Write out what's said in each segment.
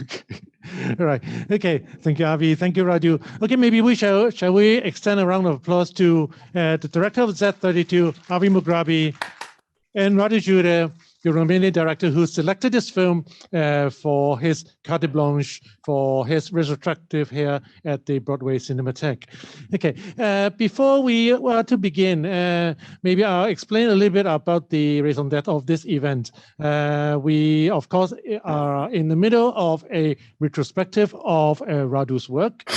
Okay. All right. Okay. Thank you, Avi. Thank you, Radu. Okay, maybe shall we extend a round of applause to the director of Z32, Avi Mograbi, and Radu Jude, the Romanian director who selected this film for his carte blanche, for his retrospective here at the Broadway Cinematheque. Okay, before we were to begin, maybe I'll explain a little bit about the raison d'etre of this event. We, of course, are in the middle of a retrospective of Radu's work.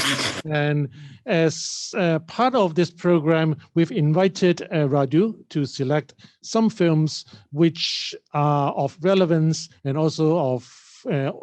And as part of this program, we've invited Radu to select some films which are of relevance and also of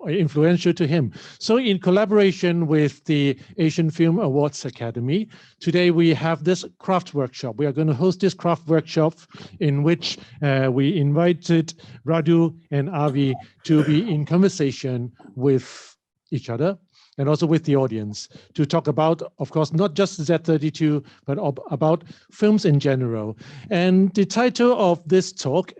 influential to him. So in collaboration with the Asian Film Awards Academy, today we have this craft workshop. We are going to host this craft workshop in which we invited Radu and Avi to be in conversation with each other and also with the audience to talk about, of course, not just Z32, but about films in general. And the title of this talk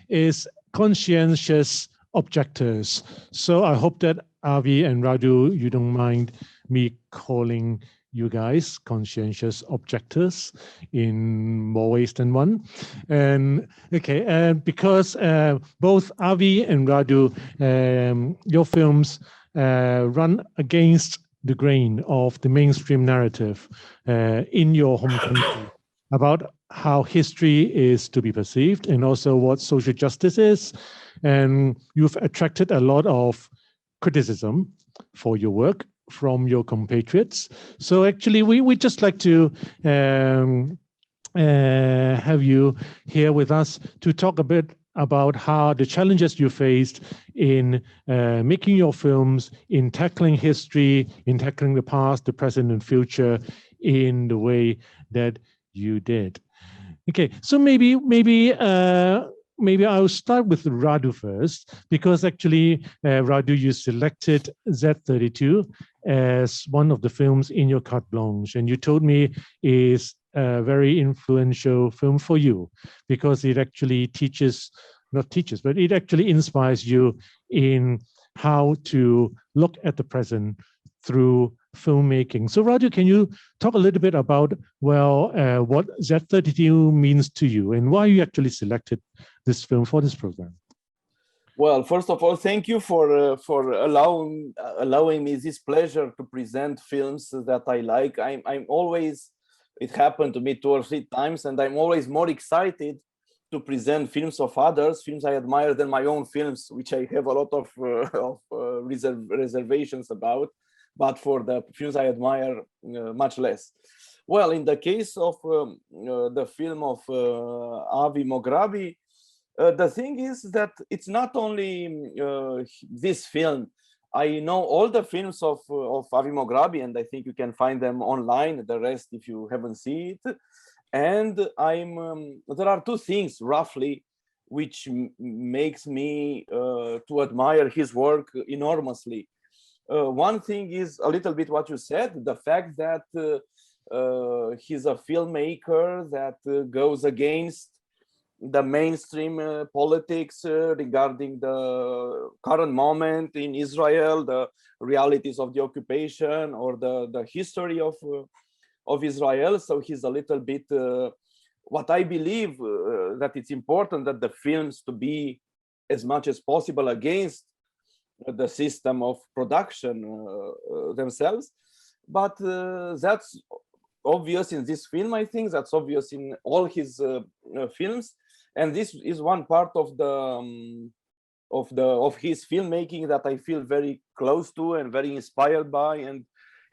is Conscientious Objectors. So I hope that Avi and Radu, you don't mind me calling you guys conscientious objectors in more ways than one. And okay, and because both Avi and Radu, your films run against the grain of the mainstream narrative in your home country about how history is to be perceived and also what social justice is. And you've attracted a lot of criticism for your work from your compatriots. So actually, we just like to have you here with us to talk a bit about how the challenges you faced in making your films, in tackling history, in tackling the past, the present, and future in the way that you did. Okay, so maybe I'll start with Radu first, because actually, Radu, you selected Z32 as one of the films in your carte blanche, and you told me is a very influential film for you because it actually but it actually inspires you in how to look at the present through filmmaking. So Radu, can you talk a little bit about, well, what Z32 means to you and why you actually selected this film for this program? Well, first of all, thank you for allowing me this pleasure to present films that I like. I'm always, it happened to me 2 or 3 times, and I'm always more excited to present films of others, films I admire, than my own films, which I have a lot of reservations about. But for the films I admire, much less. Well, in the case of the film of Avi Mograbi, the thing is that it's not only this film. I know all the films of Avi Mograbi, and I think you can find them online, the rest if you haven't seen it. And there are 2 things, roughly, which makes me to admire his work enormously. One thing is a little bit what you said, the fact that he's a filmmaker that goes against the mainstream politics regarding the current moment in Israel, the realities of the occupation or the history of Israel. So he's a little bit, what I believe that it's important that the films to be as much as possible against the system of production themselves. But that's obvious in this film. I think that's obvious in all his films. And this is one part of his filmmaking that I feel very close to and very inspired by and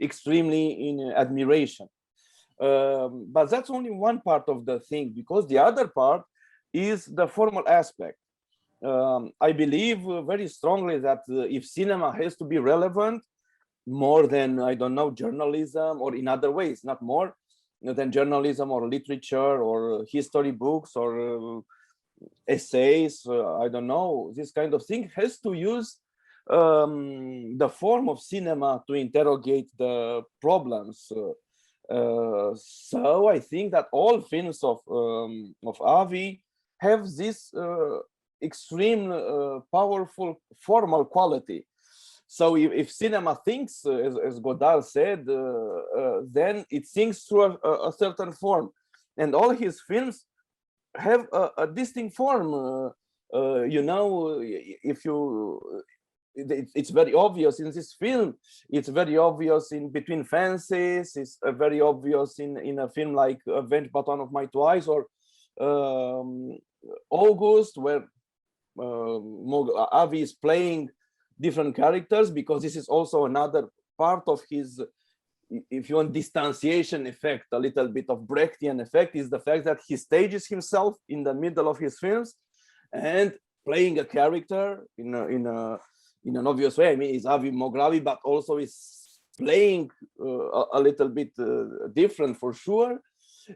extremely in admiration. But that's only one part of the thing, because the other part is the formal aspect. I believe very strongly that if cinema has to be relevant, more than, I don't know, journalism, or in other ways, not more than journalism or literature or history books or essays, I don't know, this kind of thing has to use the form of cinema to interrogate the problems. So I think that all films of Avi have this extreme powerful formal quality. So if cinema thinks, as Godard said, then it thinks through a certain form, and all his films have a distinct form. You know, if you, it's very obvious in this film. It's very obvious in Between Fences. It's very obvious in a film like Avenged by One of My Twice, or August, where Avi is playing different characters, because this is also another part of his, if you want, distanciation effect, a little bit of Brechtian effect, is the fact that he stages himself in the middle of his films and playing a character in an obvious way. I mean, it's Avi Mograbi, but also is playing a little bit different for sure.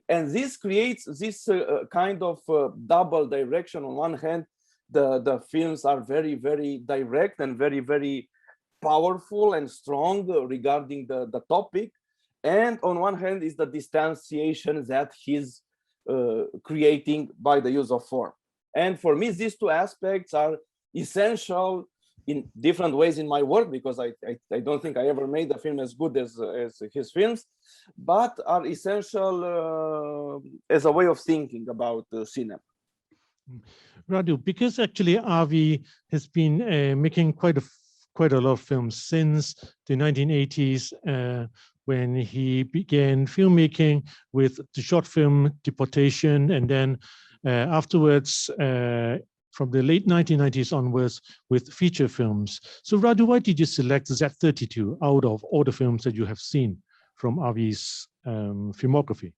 And this creates this kind of double direction. On one hand, the films are very, very direct and very, very powerful and strong regarding the topic. And on one hand is the distanciation that he's creating by the use of form. And for me, these two aspects are essential in different ways in my work, because I don't think I ever made a film as good as his films, but are essential as a way of thinking about cinema. Radu, because actually Avi has been making quite a lot of films since the 1980s, when he began filmmaking with the short film Deportation, and then afterwards, from the late 1990s onwards, with feature films. So Radu, why did you select Z32 out of all the films that you have seen from Avi's filmography?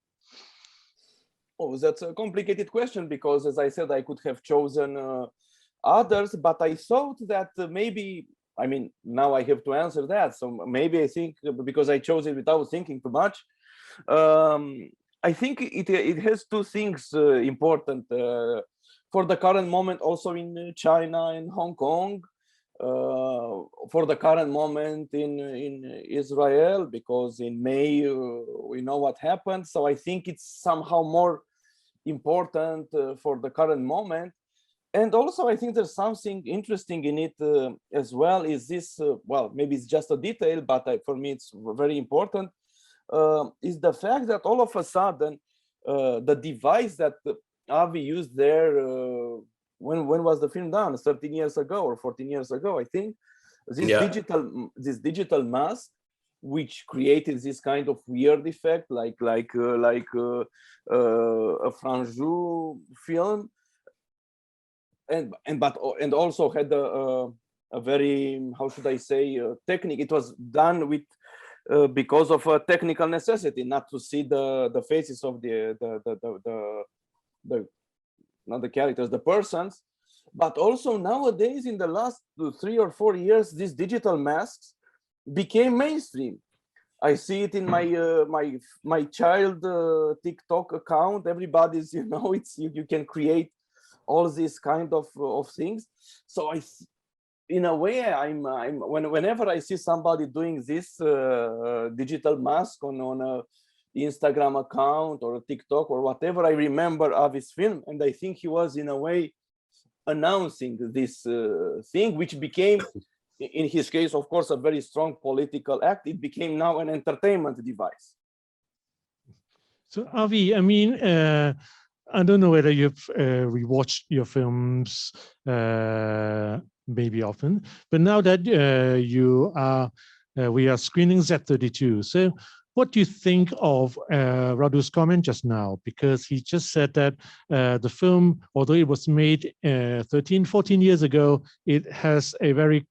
Oh, that's a complicated question, because as I said, I could have chosen others, but I thought that maybe, I mean, now I have to answer that. So maybe I think, because I chose it without thinking too much, I think it has two things important for the current moment, also in China and Hong Kong, for the current moment in Israel, because in May we know what happened. So I think it's somehow more important for the current moment. And also I think there's something interesting in it as well. Is this, well, maybe it's just a detail, but for me it's very important, is the fact that all of a sudden the device that Avi used there, when was the film done? 13 years ago or 14 years ago, I think. This digital mask, which created this kind of weird effect, like a Franjou film, and also had a very, how should I say, technique. It was done with because of a technical necessity, not to see the faces of not the characters, the persons. But also nowadays, in the last 3 or 4 years, these digital masks became mainstream. I see it in my child TikTok account. Everybody's, you know, it's you can create all these kind of things. So in a way, whenever I see somebody doing this digital mask on a Instagram account or a TikTok or whatever, I remember Avi's film, and I think he was in a way announcing this thing, which became, in his case, of course, a very strong political act. It became now an entertainment device. So Avi, I mean, I don't know whether you've rewatched your films maybe often, but now that we are screening Z32, so what do you think of Radu's comment just now? Because he just said that the film, although it was made 13, 14 years ago, it has a very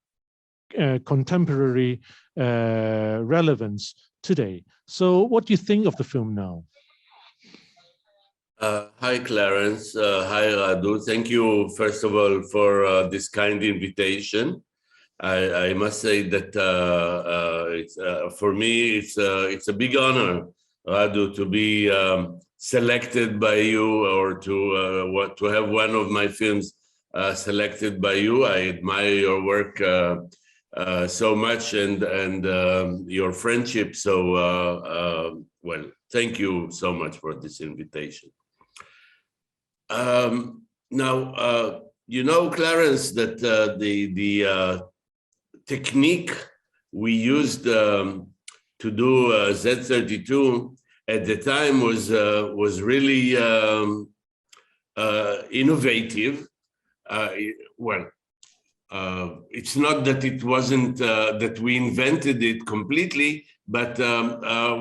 contemporary relevance today. So what do you think of the film now? Hi, Clarence. Hi, Radu. Thank you, first of all, for this kind invitation. I must say that for me, it's a big honor, Radu, to be selected by you, or to have one of my films selected by you. I admire your work so much, and your friendship. So, well, thank you so much for this invitation. Now, you know, Clarence, that technique we used to do Z32 at the time was really innovative. It's not that it wasn't that we invented it completely, but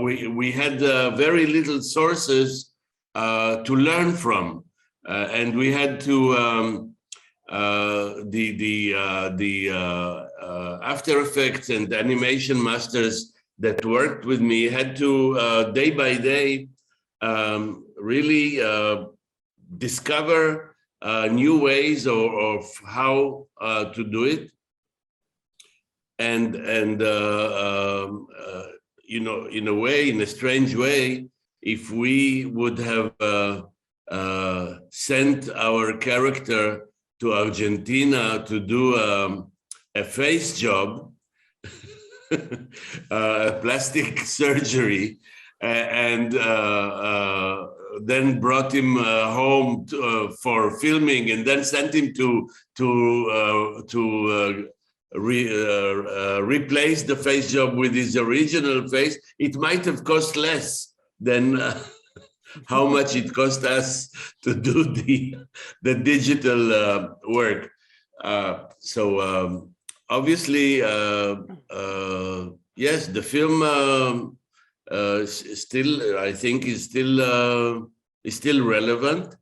we had very little sources to learn from, and we had to the After Effects and animation masters that worked with me had to day by day really discover new ways of how to do it, and you know, in a way, in a strange way, if we would have sent our character to Argentina to do a face job, plastic surgery, and then brought him home for filming, and then sent him to replace the face job with his original face, it might have cost less than how much it cost us to do the digital work. So obviously, yes, the film still, I think, is still relevant,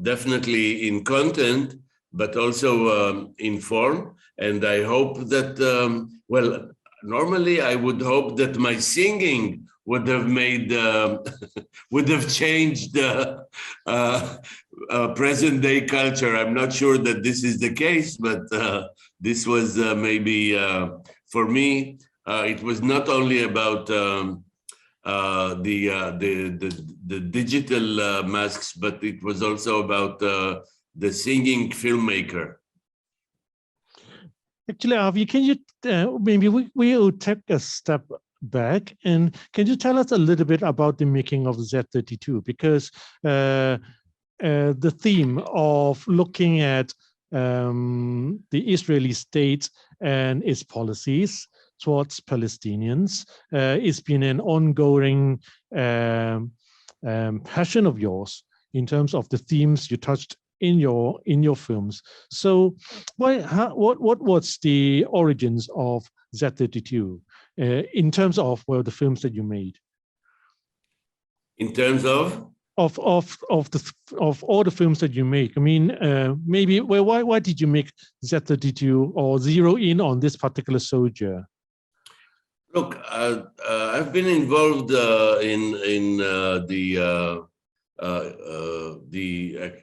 definitely in content, but also in form. And I hope that, well, normally I would hope that my singing would have made, would have changed present day culture. I'm not sure that this is the case, but this was maybe, for me, it was not only about the digital masks, but it was also about the singing filmmaker. Actually, Avi, can you maybe we will take a step back, and can you tell us a little bit about the making of Z32? Because the theme of looking at the Israeli state and its policies towards Palestinians it's been an ongoing passion of yours in terms of the themes you touched in your films. So what was the origins of Z32 in terms of, well, the films that you made? In terms of all the films that you make? I mean, maybe, well, why did you make Z32 or zero in on this particular soldier? Look, I've been involved in the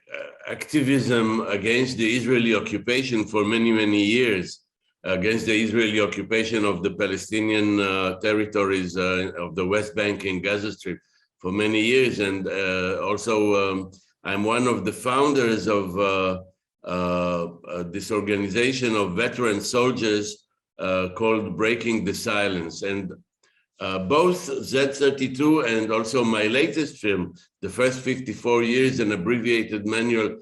activism against the Israeli occupation for many, many years, against the Israeli occupation of the Palestinian territories of the West Bank and Gaza Strip for many years. And also I'm one of the founders of this organization of veteran soldiers called Breaking the Silence. And both Z32 and also my latest film, The First 54 Years, an abbreviated manual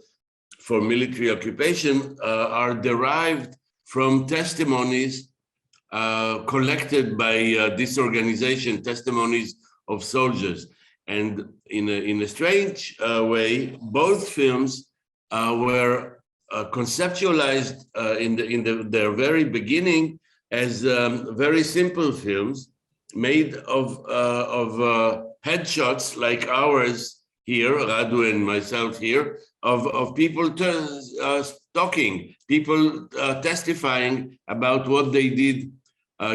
for military occupation, are derived from testimonies collected by this organization, testimonies of soldiers. And in a strange way, both films were conceptualized in their very beginning as very simple films made of headshots like ours here, Radu and myself here, of people talking, people testifying about what they did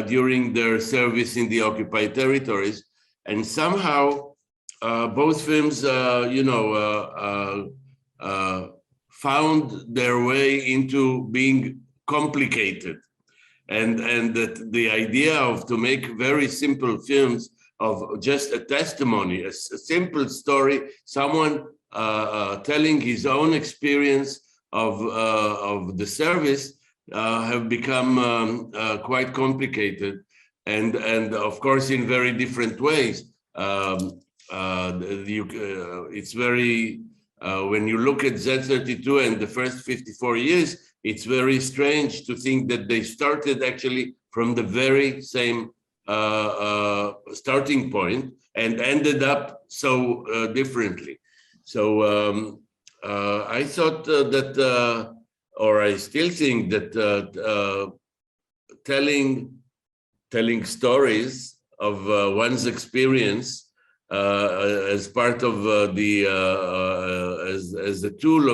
during their service in the occupied territories. And somehow both films, found their way into being complicated. And that the idea of to make very simple films of just a testimony, a simple story, someone telling his own experience of the service have become quite complicated, and of course in very different ways. It's very when you look at Z32 and the first 54 years, it's very strange to think that they started actually from the very same starting point and ended up so differently. So I thought that, or I still think that telling stories of one's experience as part of as a tool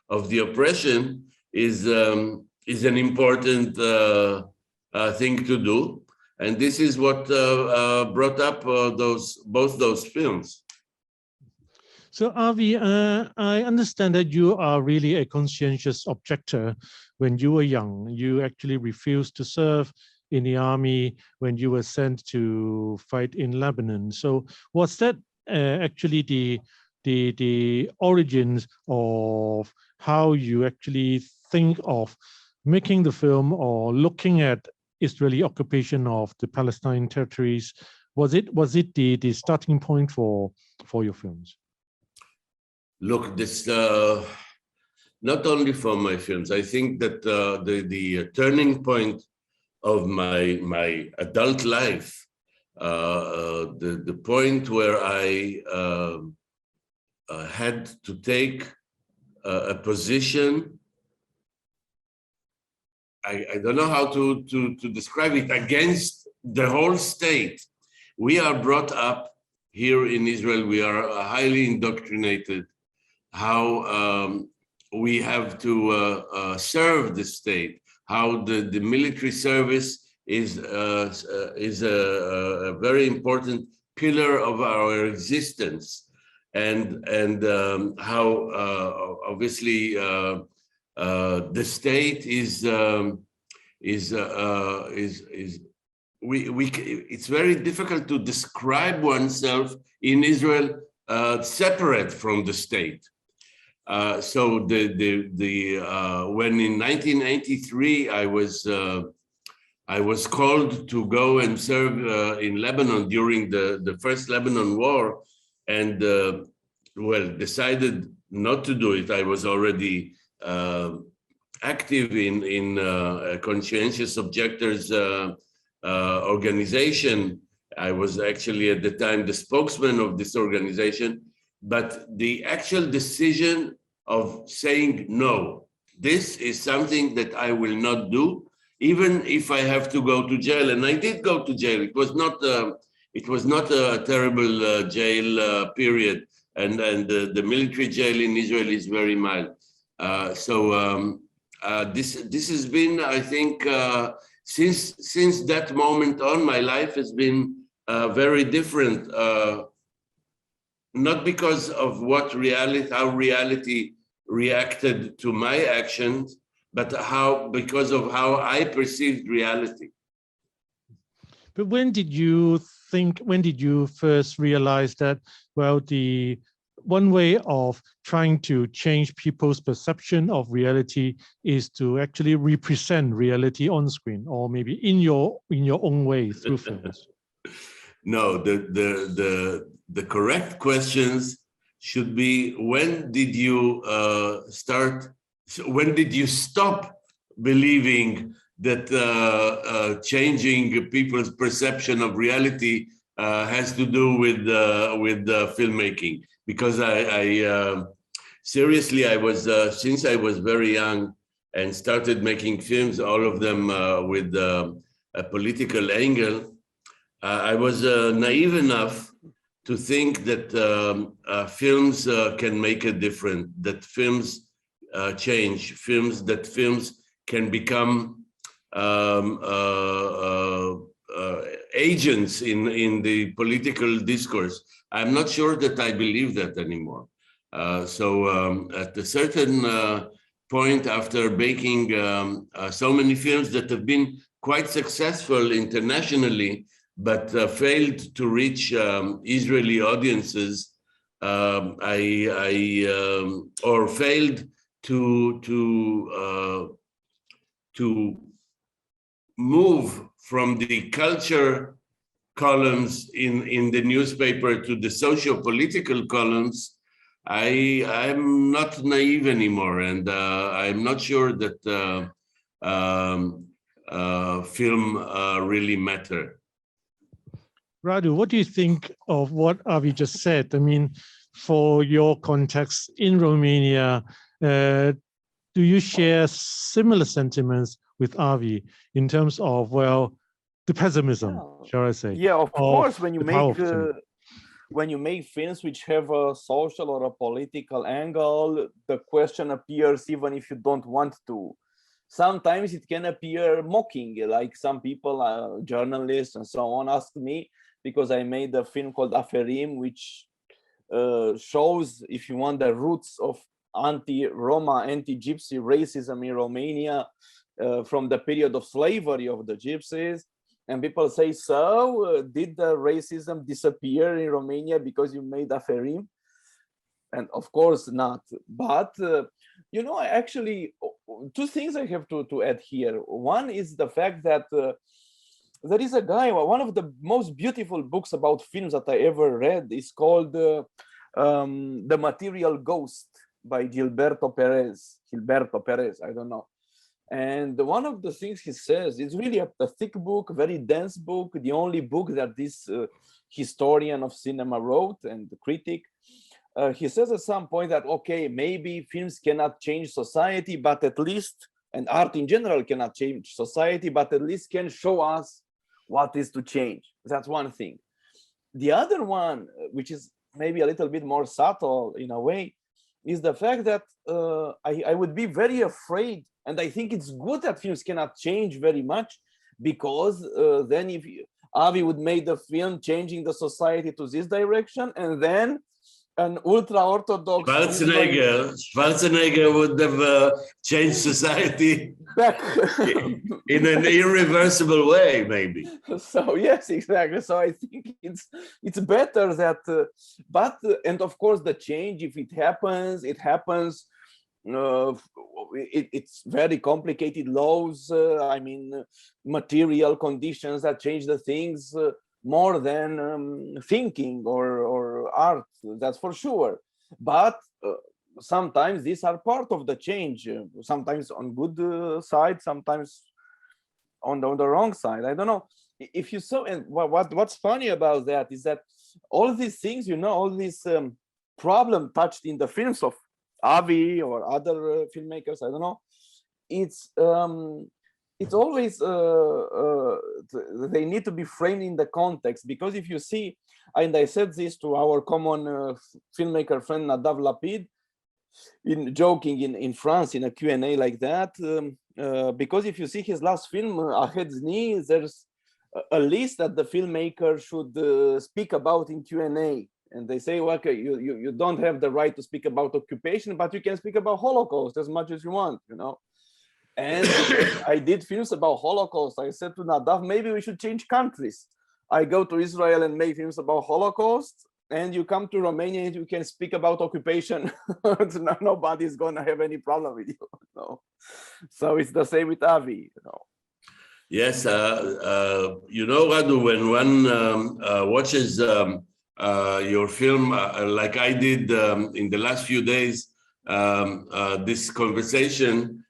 of the oppression is an important thing to do, and this is what brought up both those films. So Avi, I understand that you are really a conscientious objector. When you were young, you actually refused to serve in the army when you were sent to fight in Lebanon. So was that actually the origins of how you actually think of making the film or looking at Israeli occupation of the Palestinian territories? Was it the starting point for your films? Look, this not only for my films. I think that the turning point of my adult life, the point where I had to take a position, I don't know how to describe it, against the whole state. We are brought up here in Israel, we are highly indoctrinated how we have to serve the state, how the military service is a very important pillar of our existence, and how obviously the state is it's very difficult to describe oneself in Israel separate from the state. So when in 1983 I was called to go and serve in Lebanon during the first Lebanon War, and decided not to do it. I was already active in a Conscientious Objectors organization. I was actually at the time the spokesman of this organization, but the actual decision of saying, no, this is something that I will not do, even if I have to go to jail. And I did go to jail. It was not a terrible jail period. And the military jail in Israel is very mild. This has been, I think, since that moment on, my life has been very different. Not because of how reality reacted to my actions, but because of how I perceived reality. But when did you first realize that, well, the one way of trying to change people's perception of reality is to actually represent reality on screen, or maybe in your own way through films? No, the correct questions should be, when did you stop believing that changing people's perception of reality has to do with filmmaking? Because I seriously, I was since I was very young and started making films, all of them with a political angle, I was naive enough to think that films can make a difference, that films change, that films can become agents in the political discourse. I'm not sure that I believe that anymore. So at a certain point, after making so many films that have been quite successful internationally, but failed to reach Israeli audiences, or failed to move from the culture columns in the newspaper to the socio-political columns, I'm not naive anymore, and I'm not sure that film really matter. Radu, what do you think of what Avi just said? I mean, for your context in Romania, do you share similar sentiments with Avi in terms of, well, the pessimism, shall I say? Yeah, of course, when you make films which have a social or a political angle, the question appears even if you don't want to. Sometimes it can appear mocking, like some people, journalists and so on, ask me, because I made a film called Aferim, which shows, if you want, the roots of anti-Roma, anti-Gypsy racism in Romania from the period of slavery of the Gypsies. And people say, so did the racism disappear in Romania because you made Aferim? And of course not. But, you know, actually, two things I have to add here. One is the fact that there is a guy, one of the most beautiful books about films that I ever read is called The Material Ghost by Gilberto Perez, I don't know. And one of the things he says, it's really a thick book, very dense book, the only book that this historian of cinema wrote and the critic. He says at some point that, okay, maybe films cannot change society, but at least, and art in general cannot change society, but at least can show us what is to change. That's one thing. The other one, which is maybe a little bit more subtle in a way, is the fact that I would be very afraid, and I think it's good that films cannot change very much, because then if Avi would make the film changing the society to this direction, and then an ultra-Orthodox Schwarzenegger would have changed society back in an irreversible way, maybe. So yes, exactly. So I think it's better that, but and of course the change, if it happens, it's very complicated laws. I mean, material conditions that change the things. More than thinking or art, that's for sure. But sometimes these are part of the change, sometimes on good side, sometimes on the wrong side. I don't know. If you saw, and what's funny about that is that all these things, you know, all these problem touched in the films of Avi or other filmmakers, I don't know, it's always they need to be framed in the context, because if you see, and I said this to our common filmmaker friend Nadav Lapid, in France in a Q&A like that, because if you see his last film, Ahed's Knee, there's a list that the filmmaker should speak about in Q&A. And they say, well, okay, you don't have the right to speak about occupation, but you can speak about Holocaust as much as you want, you know. And I did films about Holocaust. I said to Nadav, maybe we should change countries. I go to Israel and make films about Holocaust, and you come to Romania and you can speak about occupation. Nobody's going to have any problem with you. No. So it's the same with Avi. You know. Yes, you know, Radu, when one watches your film, like I did in the last few days, this conversation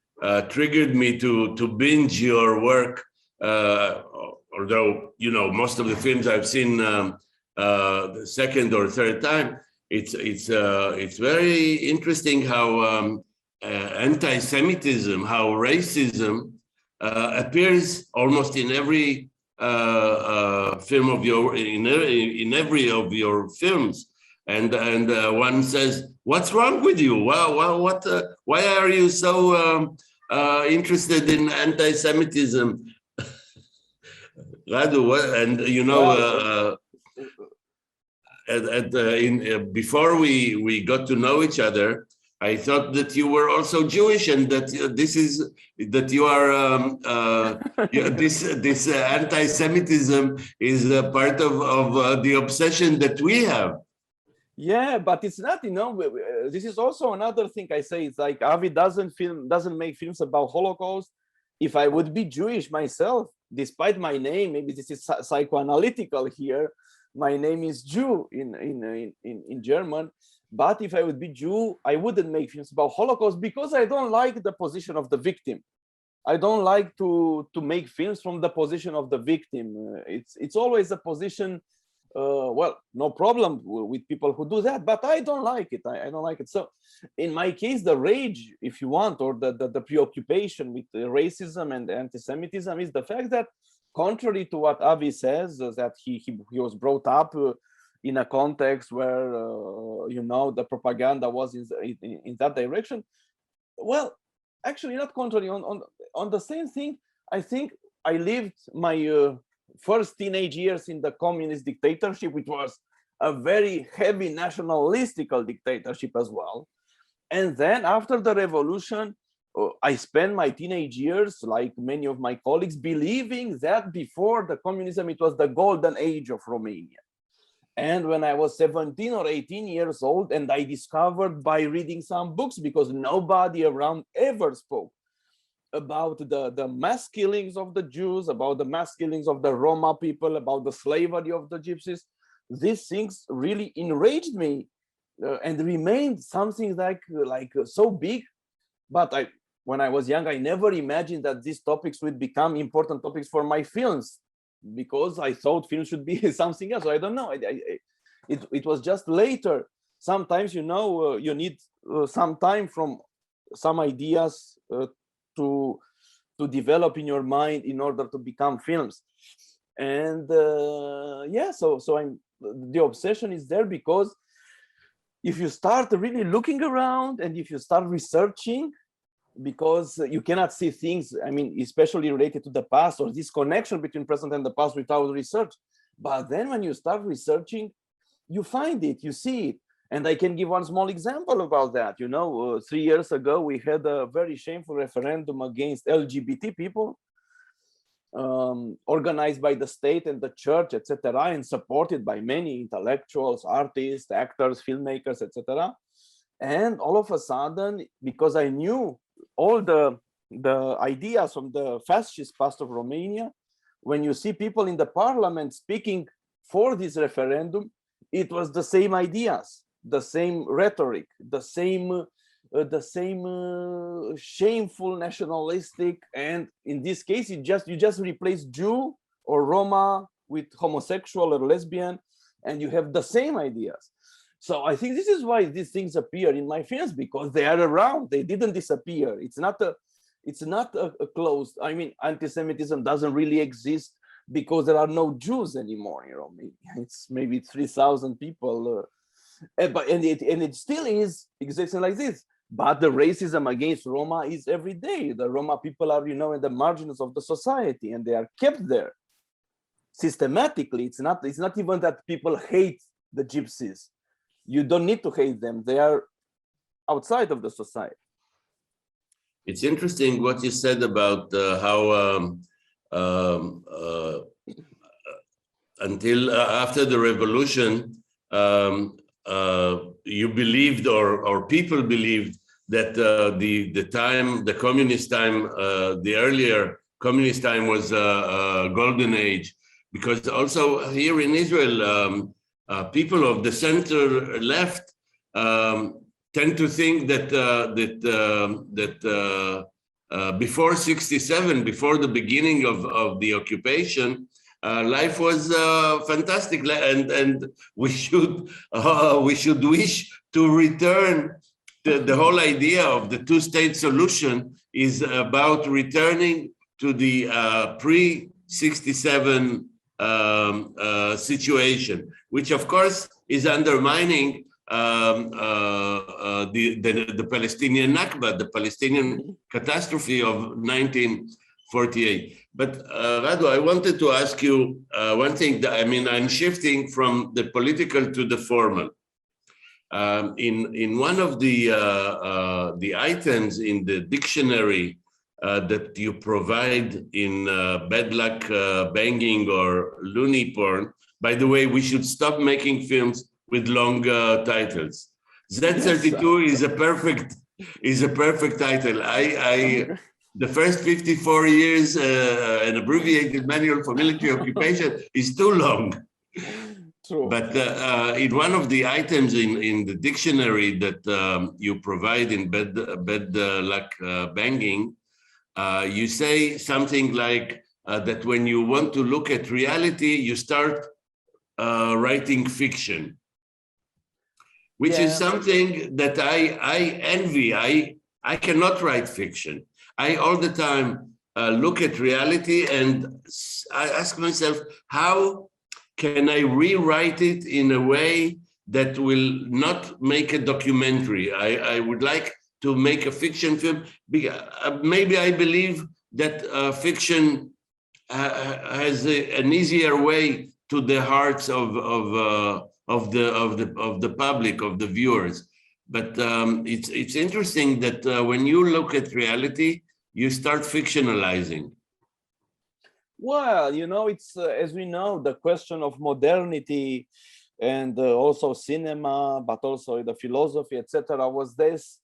triggered me to binge your work, although, you know, most of the films I've seen the second or third time. It's very interesting how anti-Semitism, how racism appears almost in every film of your, in every of your films. And one says, what's wrong with you? Why are you so interested in anti-Semitism? Radu, and you know, before we got to know each other, I thought that you were also Jewish, and that you are this anti-Semitism is a part of the obsession that we have. Yeah, but it's not, you know, this is also another thing I say. It's like Avi doesn't make films about Holocaust. If I would be Jewish myself, despite my name, maybe this is psychoanalytical here, my name is Jew in German. But if I would be Jew, I wouldn't make films about Holocaust because I don't like the position of the victim. I don't like to make films from the position of the victim. It's always a position, well, no problem with people who do that, but I don't like it. I don't like it. So in my case, the rage, if you want, or the preoccupation with racism and anti-Semitism is the fact that, contrary to what Avi says, that he was brought up in a context where, you know, the propaganda was in that direction. Well, actually not contrary, on the same thing. I think I lived my first teenage years in the communist dictatorship, which was a very heavy nationalistical dictatorship as well. And then after the revolution, I spent my teenage years, like many of my colleagues, believing that before the communism, it was the golden age of Romania. And when I was 17 or 18 years old, and I discovered by reading some books, because nobody around ever spoke about the mass killings of the Jews, about the mass killings of the Roma people, about the slavery of the Gypsies, these things really enraged me and remained something like so big. But when I was young, I never imagined that these topics would become important topics for my films, because I thought film should be something else. So I don't know. It was just later. Sometimes, you know, you need some time from some ideas to develop in your mind in order to become films. And yeah, so the obsession is there, because if you start really looking around and if you start researching, because you cannot see things, I mean, especially related to the past, or this connection between present and the past, without research. But then when you start researching, you find it, you see it. And I can give one small example about that. You know, 3 years ago, we had a very shameful referendum against LGBT people, organized by the state and the church, etc., and supported by many intellectuals, artists, actors, filmmakers, etc. And all of a sudden, because I knew all the ideas from the fascist past of Romania, when you see people in the parliament speaking for this referendum, it was the same ideas, the same rhetoric, the same shameful nationalistic, and in this case, you just replace Jew or Roma with homosexual or lesbian, and you have the same ideas. So I think this is why these things appear in my films, because they are around. They didn't disappear. It's not a closed. I mean, anti-Semitism doesn't really exist because there are no Jews anymore. You know, it's maybe 3,000 people, and it still is existing like this. But the racism against Roma is every day. The Roma people are, you know, in the margins of the society, and they are kept there systematically. It's not even that people hate the Gypsies. You don't need to hate them. They are outside of the society. It's interesting what you said about how until after the revolution, you believed, or people believed, that the communist time, the earlier communist time, was a golden age, because also here in Israel, people of the center left tend to think that before '67, before the beginning of the occupation, life was fantastic, and we should wish to return. The whole idea of the two-state solution is about returning to the pre-'67 situation, which of course is undermining the Palestinian Nakba, the Palestinian catastrophe of 1948. But Radu, I wanted to ask you one thing. I mean, I'm shifting from the political to the formal. In one of the items in the dictionary that you provide in bad luck banging or loony porn. By the way, we should stop making films with long titles. Z32 is a perfect title. The first 54 years, an abbreviated manual for military occupation is too long. True. But in one of the items in the dictionary that you provide in bed luck banging, you say something like that when you want to look at reality, you start writing fiction, which is something that I envy. I cannot write fiction. I all the time look at reality and I ask myself, how can I rewrite it in a way that will not make a documentary? I would like to make a fiction film. Maybe I believe that fiction has an easier way to the hearts of the public, of the viewers. But it's interesting that when you look at reality, you start fictionalizing. Well, you know, it's as we know, the question of modernity and also cinema, but also the philosophy, etc., was this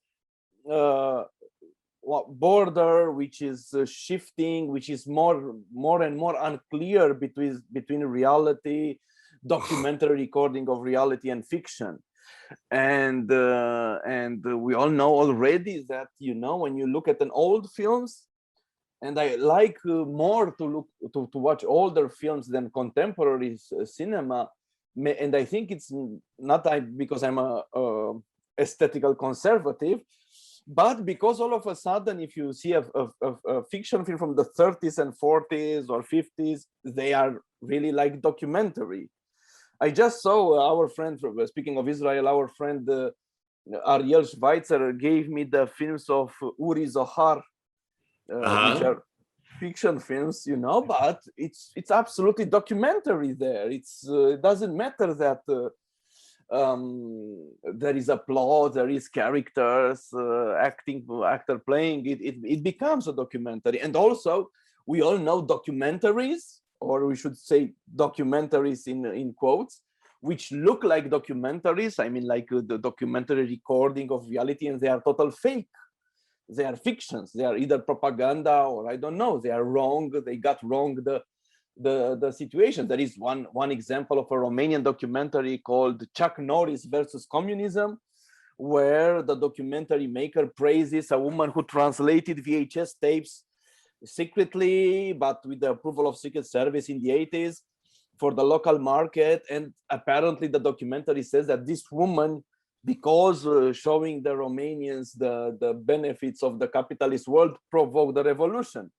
border which is shifting, which is more and more unclear between reality, documentary recording of reality, and fiction. And we all know already that, you know, when you look at an old films, and I like more to watch older films than contemporary cinema, and I think it's not because I'm a aesthetical conservative, but because all of a sudden, if you see a fiction film from the 30s and 40s or 50s, they are really like documentary. I just saw our friend, speaking of Israel, our friend Ariel Schweitzer gave me the films of Uri Zohar, which are fiction films, you know, but it's absolutely documentary there. It doesn't matter that there is a plot, there is characters, actor playing. It becomes a documentary. And also, we all know documentaries, or we should say documentaries in quotes, which look like documentaries. I mean, like the documentary recording of reality, and they are total fake. They are fictions. They are either propaganda or I don't know. They are wrong. They got wrong the situation. There is one example of a Romanian documentary called Chuck Norris versus Communism, where the documentary maker praises a woman who translated VHS tapes secretly, but with the approval of Secret Service in the 80s for the local market. And apparently the documentary says that this woman, because showing the Romanians the benefits of the capitalist world, provoked the revolution,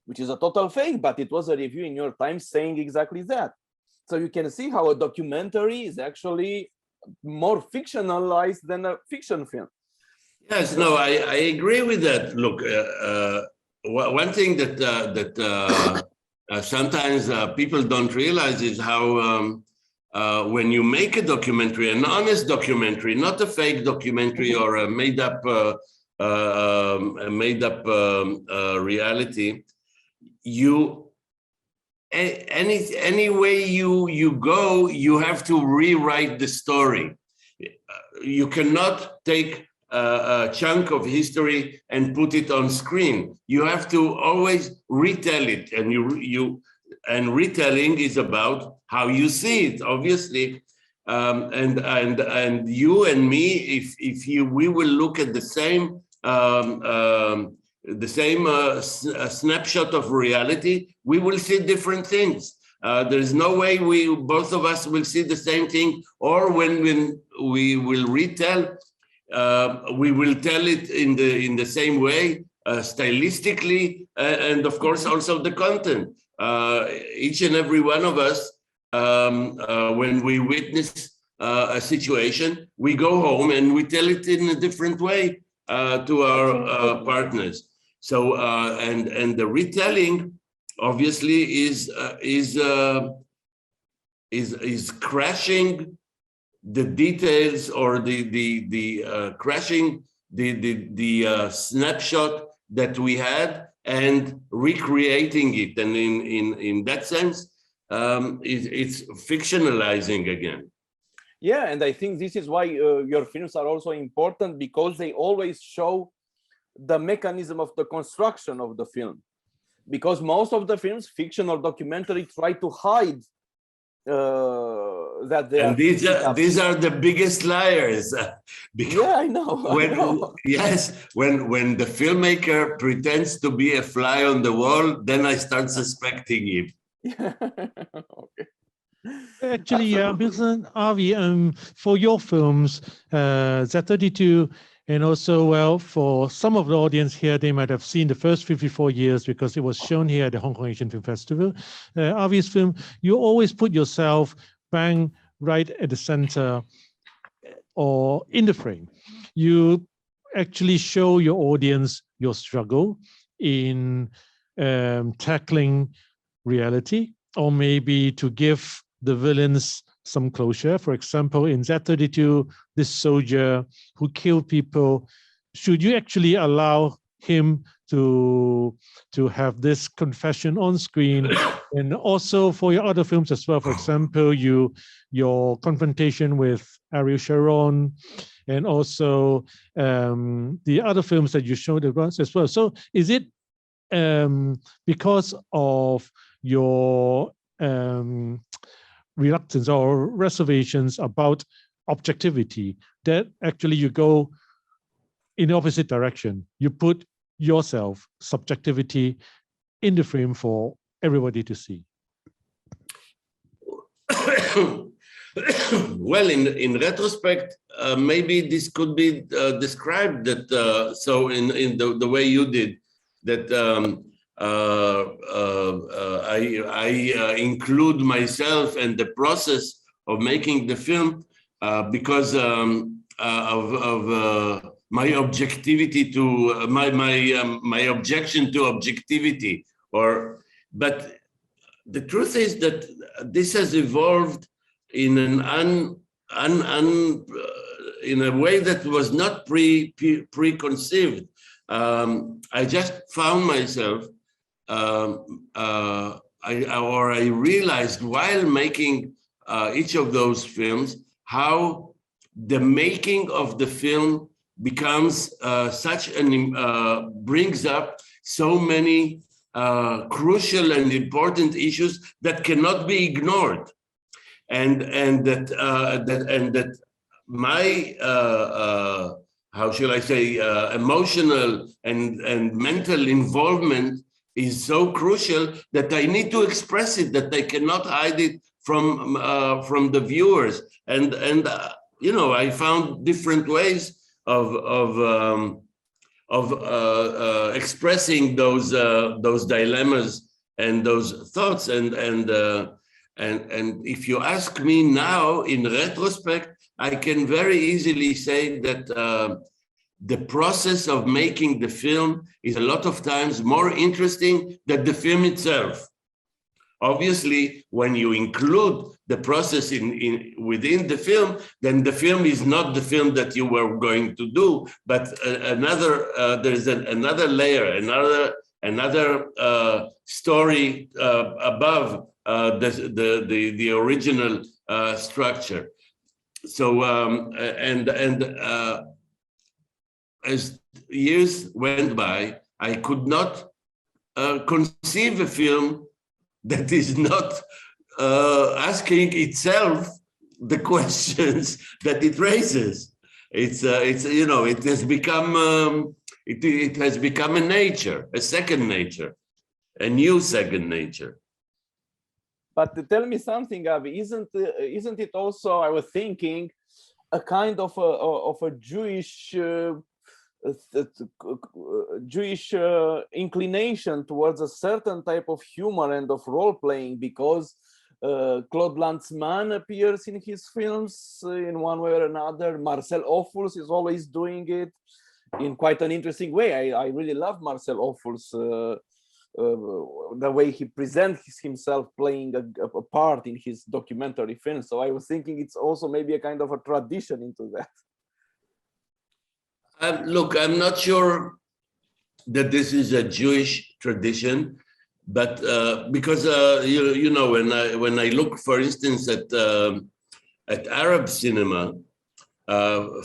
which is a total fake, but it was a review in New York Times saying exactly that. So you can see how a documentary is actually more fictionalized than a fiction film. Yes, no, I agree with that. Look, one thing that sometimes people don't realize is how when you make a documentary, an honest documentary, not a fake documentary or a made-up reality, any way you go, you have to rewrite the story. You cannot take a chunk of history and put it on screen. You have to always retell it, and retelling is about how you see it, obviously. And you and me, we will look at the same snapshot of reality, we will see different things. There's no way both of us will see the same thing, or when we will retell, we will tell it in the same way, stylistically, and of course also the content. Each and every one of us, when we witness a situation, we go home and we tell it in a different way to our partners. So and the retelling obviously is crashing the details, or the crashing the snapshot that we had and recreating it, and in that sense it's fictionalizing again. Yeah, and I think this is why your films are also important, because they always show the mechanism of the construction of the film. Because most of the films, fiction or documentary, try to hide that they and these are the biggest liars. Yeah, I know. Yes, when the filmmaker pretends to be a fly on the wall, then I start suspecting him. Okay. Actually, Avi, for your films, Z32, and also, well, for some of the audience here, they might have seen the first 54 years because it was shown here at the Hong Kong Asian Film Festival. Avi's film, you always put yourself bang right at the center or in the frame. You actually show your audience your struggle in tackling reality, or maybe to give the villains some closure. For example, in Z32, this soldier who killed people, should you actually allow him to have this confession on screen? And also for your other films as well, for example, your confrontation with Ariel Sharon, and also the other films that you showed as well. So is it because of your reluctance or reservations about objectivity that actually you go in the opposite direction? You put yourself, subjectivity, in the frame for everybody to see. Well, in retrospect, maybe this could be described that so in the way you did, that I include myself and the process of making the film because of my objectivity to my objection to objectivity. But the truth is that this has evolved in in a way that was not preconceived. I just found myself. I realized while making each of those films how the making of the film becomes brings up so many crucial and important issues that cannot be ignored, and that my how shall I say emotional and mental involvement is so crucial that I need to express it, that I cannot hide it from the viewers, and you know, I found different ways of expressing those dilemmas and those thoughts, and if you ask me now in retrospect, I can very easily say that the process of making the film is a lot of times more interesting than the film itself. Obviously, when you include the process within the film, then the film is not the film that you were going to do, but there's another layer, another story above the original structure. So as years went by, I could not conceive a film that is not asking itself the questions that it raises. It's you know, it has become it has become a nature, a second nature, a new second nature. But tell me something, Avi, isn't it also, I was thinking, a kind of a Jewish inclination towards a certain type of humor and of role playing, because Claude Lanzmann appears in his films in one way or another. Marcel Ophuls is always doing it in quite an interesting way. I really love Marcel Ophuls, the way he presents himself playing a part in his documentary film. So I was thinking it's also maybe a kind of a tradition into that. Look, I'm not sure that this is a Jewish tradition, but because you know, when I look, for instance, at Arab cinema,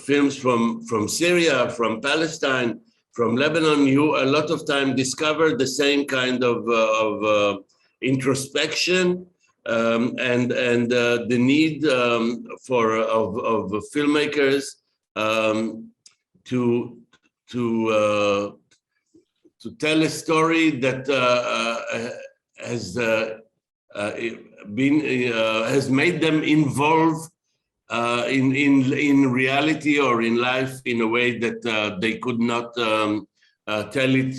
films from Syria, from Palestine, from Lebanon, you a lot of time discover the same kind of introspection, and the need of filmmakers to tell a story that has made them involved in reality or in life in a way that they could not tell it,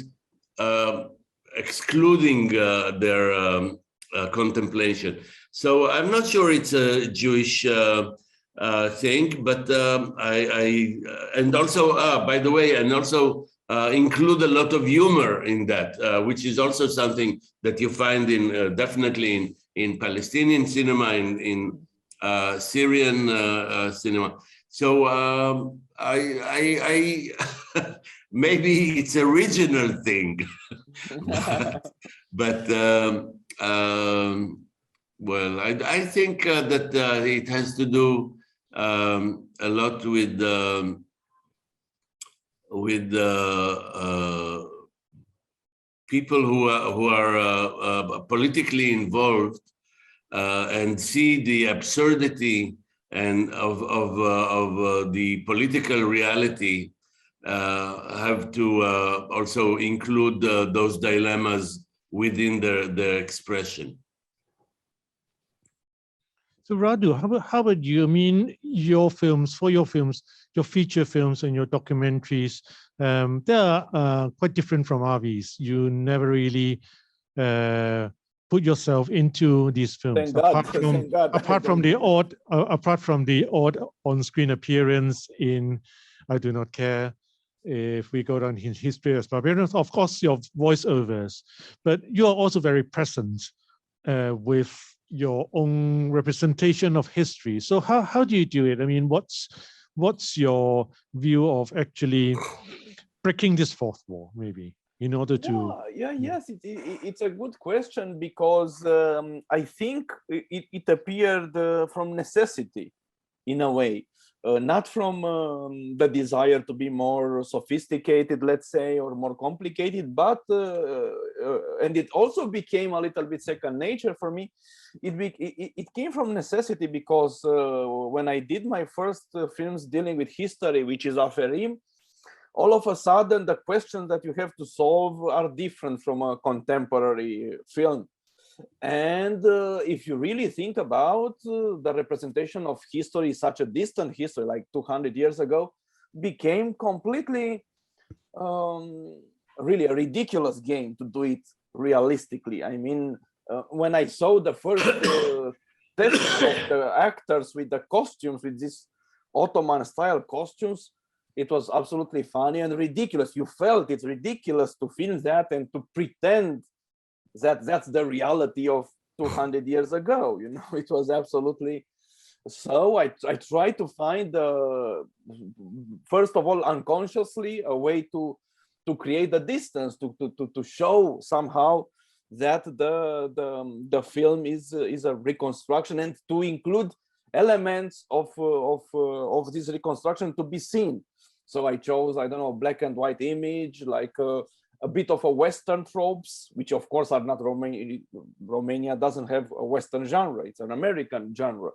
excluding their contemplation. So I'm not sure it's a Jewish thing, but and also, by the way, and also include a lot of humor in that, which is also something that you find in definitely in Palestinian cinema, in Syrian cinema. So I maybe it's a regional thing, but well, I think that it has to do a lot with people who are politically involved and see the absurdity and of the political reality, have to also include those dilemmas within the expression. So Radu, how about you? I mean, your films, your feature films and your documentaries, they are quite different from Avi's. You never really put yourself into these films, apart from the odd on-screen appearance in I Do Not Care. If we go down his history as barbarians, of course, your voiceovers, but you are also very present with your own representation of history. So how do you do it? I mean, what's your view of actually breaking this fourth wall, maybe, in order to? Yes, it's a good question, because I think it appeared from necessity, in a way. Not from the desire to be more sophisticated, let's say, or more complicated, but and it also became a little bit second nature for me. It came from necessity, because when I did my first films dealing with history, which is Aferim, all of a sudden the questions that you have to solve are different from a contemporary film. And if you really think about the representation of history, such a distant history like 200 years ago, became completely really a ridiculous game to do it realistically. I mean, when I saw the first test of the actors with the costumes, with these Ottoman style costumes, it was absolutely funny and ridiculous. You felt it's ridiculous to film that and to pretend that that's the reality of 200 years ago. You know, it was absolutely. So I tried to find, first of all, unconsciously, a way to create the distance, to show somehow that the film is a reconstruction, and to include elements of this reconstruction to be seen. So I chose, I don't know, black and white image, like a bit of a Western tropes, which of course are not Romania. Romania doesn't have a Western genre; it's an American genre,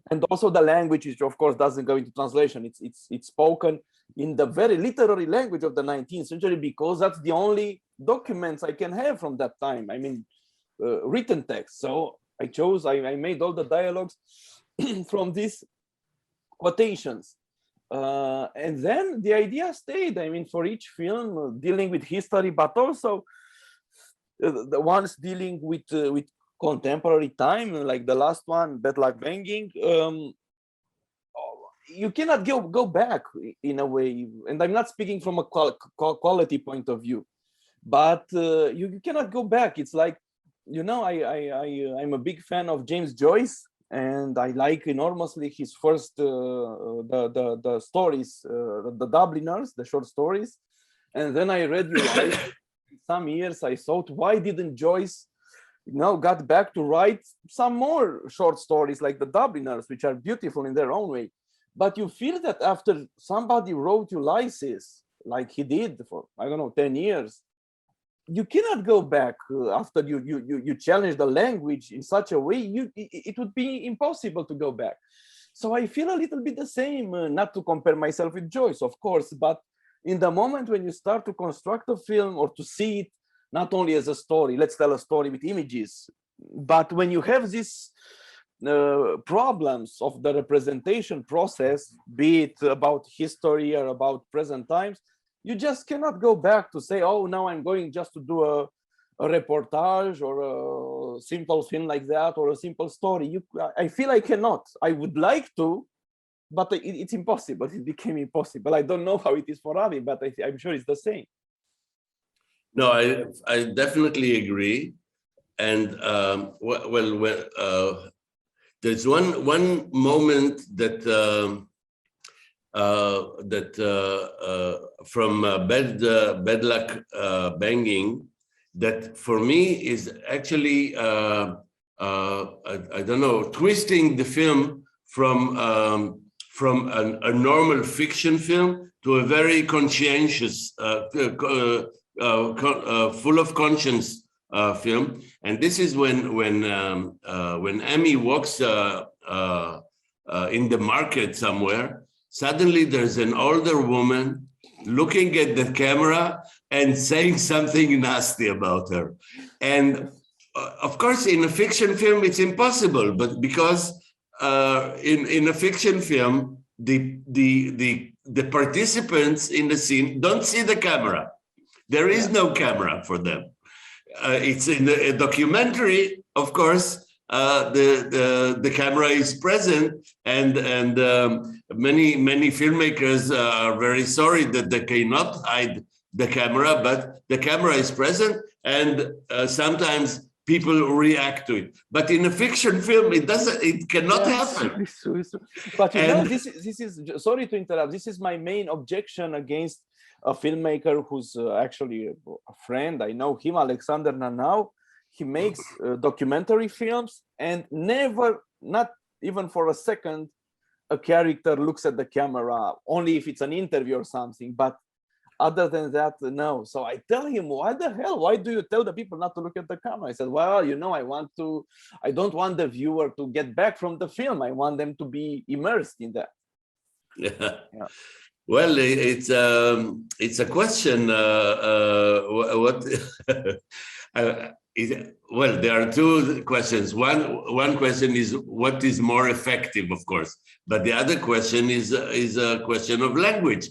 and also the language, which of course doesn't go into translation. It's spoken in the very literary language of the 19th century, because that's the only documents I can have from that time. I mean, written text. So I made all the dialogues from these quotations. And then the idea stayed. I mean, for each film dealing with history, but also the ones dealing with contemporary time, like the last one, Bad Luck Banging. You cannot go back in a way, and I'm not speaking from a quality point of view, but you cannot go back. It's like, you know, I'm a big fan of James Joyce. And I like enormously his first the stories, the Dubliners, the short stories. And then I read some years. I thought, why didn't Joyce, got back to write some more short stories like the Dubliners, which are beautiful in their own way. But you feel that after somebody wrote Ulysses, like he did for, I don't know, 10 years, you cannot go back after you challenge the language in such a way. It would be impossible to go back. So I feel a little bit the same, not to compare myself with Joyce, of course, but in the moment when you start to construct a film or to see it not only as a story, let's tell a story with images, but when you have these problems of the representation process, be it about history or about present times, you just cannot go back to say, oh, now I'm going just to do a reportage or a simple film like that or a simple story. I feel I cannot. I would like to, but it's impossible. It became impossible. I don't know how it is for Avi, but I'm sure it's the same. No, I definitely agree. And there's one moment that from bad luck banging, that for me is actually I don't know, twisting the film from a normal fiction film to a very conscientious, full of conscience film. And this is when Amy walks in the market somewhere. Suddenly there's an older woman looking at the camera and saying something nasty about her. And of course, in a fiction film, it's impossible, but because in a fiction film, the participants in the scene don't see the camera. There is no camera for them. It's in a documentary, of course, the camera is present, and many filmmakers are very sorry that they cannot hide the camera, but the camera is present, and sometimes people react to it. But in a fiction film, it cannot happen. But you know, this is sorry to interrupt. This is my main objection against a filmmaker who's actually a friend. I know him, Alexander Nanau. He makes documentary films, and never, not even for a second, a character looks at the camera, only if it's an interview or something. But other than that, no. So I tell him, why the hell? Why do you tell the people not to look at the camera? I said, well, you know, I don't want the viewer to get back from the film. I want them to be immersed in that. Yeah. Well, it's a question. Well, there are two questions. One question is what is more effective, of course, but the other question is a question of language.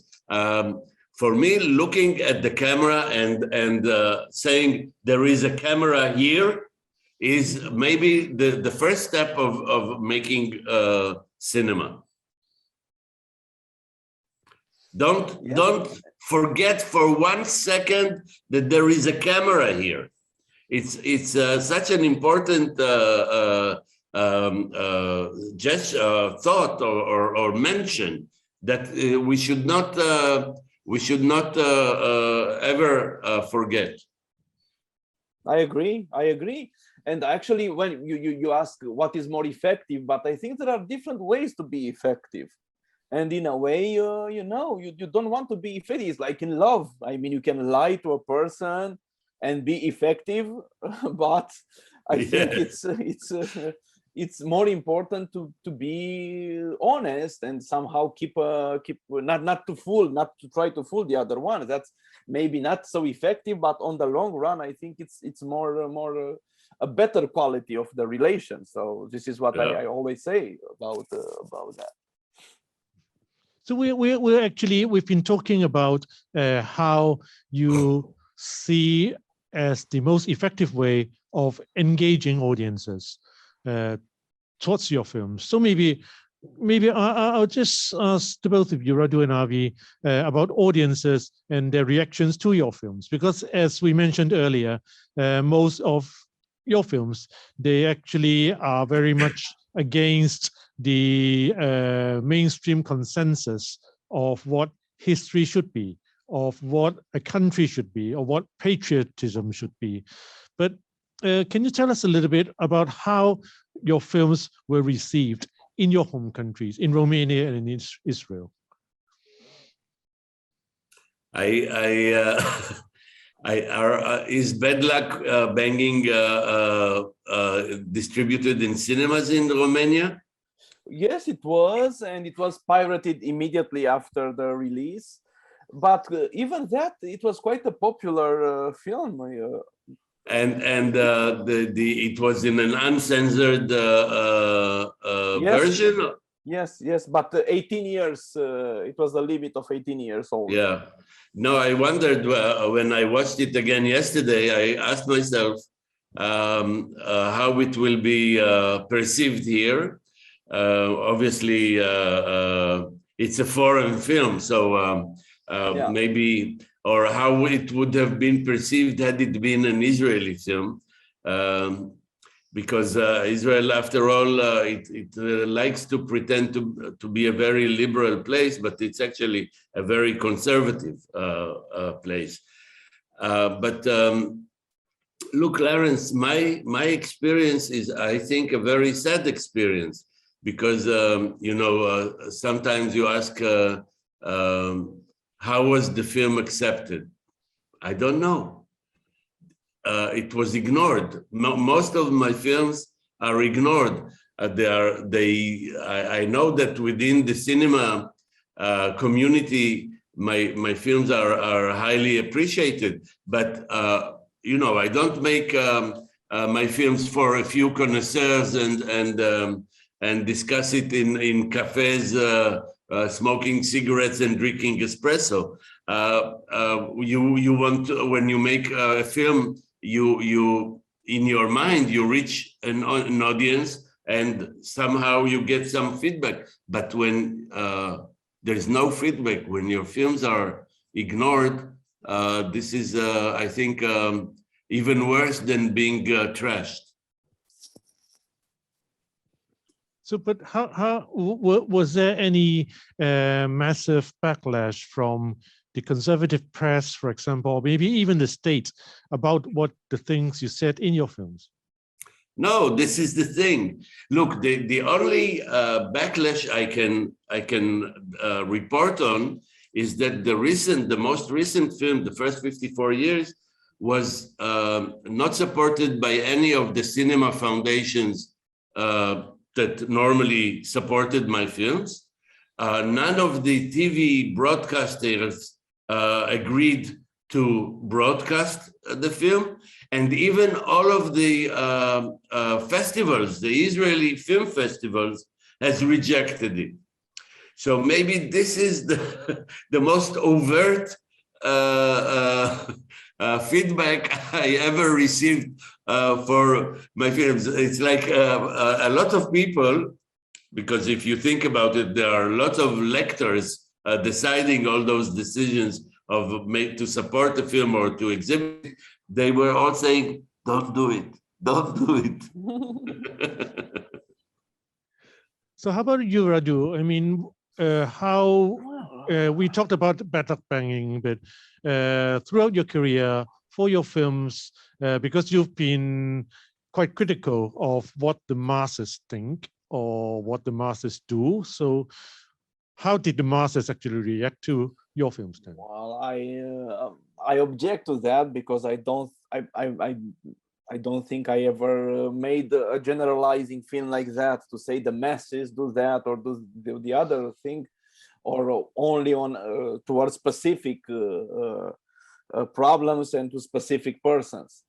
For me, looking at the camera and saying there is a camera here is maybe the first step of making cinema. Don't forget for 1 second that there is a camera here. It's such an important gesture, thought, or mention that we should not ever forget. I agree. And actually, when you ask what is more effective, but I think there are different ways to be effective. And in a way, you don't want to be effective. It's like in love. I mean, you can lie to a person and be effective, but I think it's more important to be honest and somehow keep not to try to fool the other one. That's maybe not so effective, but on the long run, I think it's more a better quality of the relation. So this is what I always say about that. So we've been talking about how you see as the most effective way of engaging audiences towards your films. So maybe I'll just ask the both of you, Radu and Avi, about audiences and their reactions to your films, because as we mentioned earlier, most of your films, they actually are very much against the mainstream consensus of what history should be, of what a country should be, or what patriotism should be. But can you tell us a little bit about how your films were received in your home countries, in Romania and in Is Bad Luck Banging distributed in cinemas in Romania? Yes, it was, and it was pirated immediately after the release. But even that, it was quite a popular film. It was in an uncensored version. Yes, but 18 years. It was the limit of 18 years old. Yeah. No, I wondered when I watched it again yesterday. I asked myself how it will be perceived here. Obviously, it's a foreign film, so maybe, or how it would have been perceived had it been an Israeli film, because Israel, after all, it likes to pretend to be a very liberal place, but it's actually a very conservative place. But look, Lawrence, my experience is, I think, a very sad experience. Because, sometimes you ask, how was the film accepted? I don't know. It was ignored. Most of my films are ignored. I know that within the cinema community, my films are highly appreciated. But, I don't make my films for a few connoisseurs and discuss it in cafes, smoking cigarettes and drinking espresso. You want to, when you make a film, you in your mind you reach an audience and somehow you get some feedback. But when there's no feedback, when your films are ignored, this is, I think, even worse than being trashed. So, but how was there any massive backlash from the conservative press, for example, or maybe even the state, about what the things you said in your films? No, this is the thing. Look, the only backlash I can report on is that the most recent film, the first 54 years, was not supported by any of the cinema foundations that normally supported my films. None of the TV broadcasters agreed to broadcast the film. And even all of the festivals, the Israeli film festivals, has rejected it. So maybe this is the most overt feedback I ever received for my films. It's like a lot of people, because if you think about it, there are lots of lectors deciding all those decisions of to support the film or to exhibit. They were all saying, don't do it, don't do it. So how about you, Radu? I mean, we talked about bad luck banging, but throughout your career, for your films, because you've been quite critical of what the masses think or what the masses do. So how did the masses actually react to your films then? Well, I object to that because I don't think I ever made a generalizing film like that to say the masses do that or do the other thing, or only on towards specific problems and to specific persons.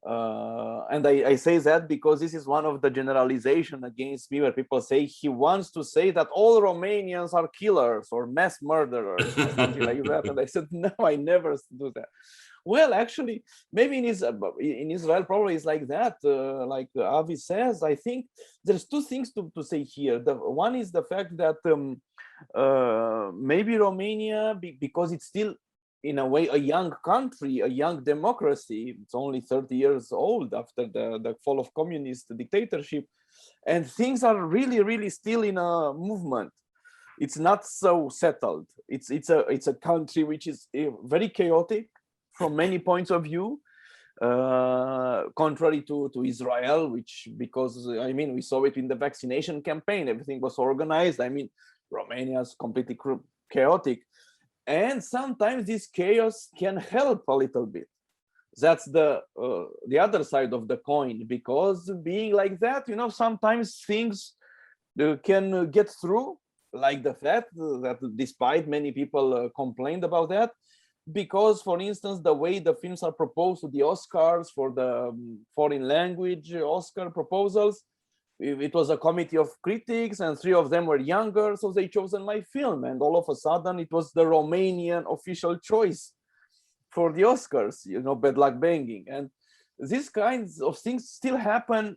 And I say that because this is one of the generalization against me, where people say he wants to say that all Romanians are killers or mass murderers or something like that. And I said, no, I never do that. Well, actually, maybe in Israel probably it's like that. Like Avi says, I think there's two things to say here. One is the fact that maybe Romania, because it's still in a way a young country, a young democracy. It's only 30 years old after the fall of communist dictatorship, and things are really, really still in a movement. It's not so settled. It's a country which is very chaotic from many points of view, contrary to Israel, which, because I mean, we saw it in the vaccination campaign, everything was organized. I mean, Romania is completely chaotic. And sometimes this chaos can help a little bit. that's the other side of the coin, because being like that, sometimes things can get through, like the fact that despite many people complained about that, because, for instance, the way the films are proposed to the Oscars for the foreign language Oscar proposals, it was a committee of critics and 3 of them were younger, so they chosen my film, and all of a sudden it was the Romanian official choice for the Oscars, bad luck banging. And these kinds of things still happen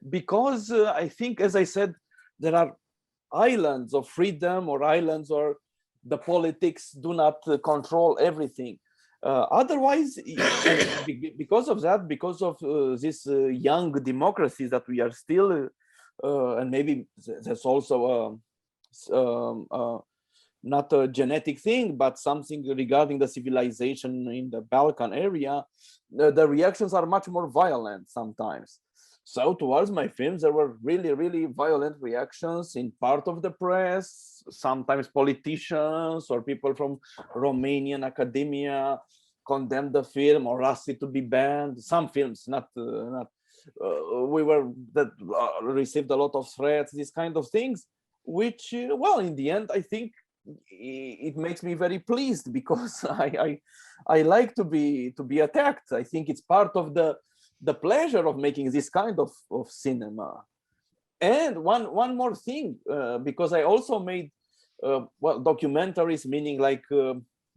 because I think, as I said, there are islands of freedom, or islands or the politics do not control everything. Otherwise, because of that, because of these young democracies that we are still, and maybe that's also not a genetic thing, but something regarding the civilization in the Balkan area, the reactions are much more violent sometimes. So towards my films, there were really, really violent reactions in part of the press, sometimes politicians or people from Romanian academia condemned the film or asked it to be banned. Some films, received a lot of threats, these kind of things, which, well, in the end, I think it makes me very pleased, because I like to be attacked. I think it's part of the pleasure of making this kind of cinema. And one more thing, because I also made documentaries, meaning like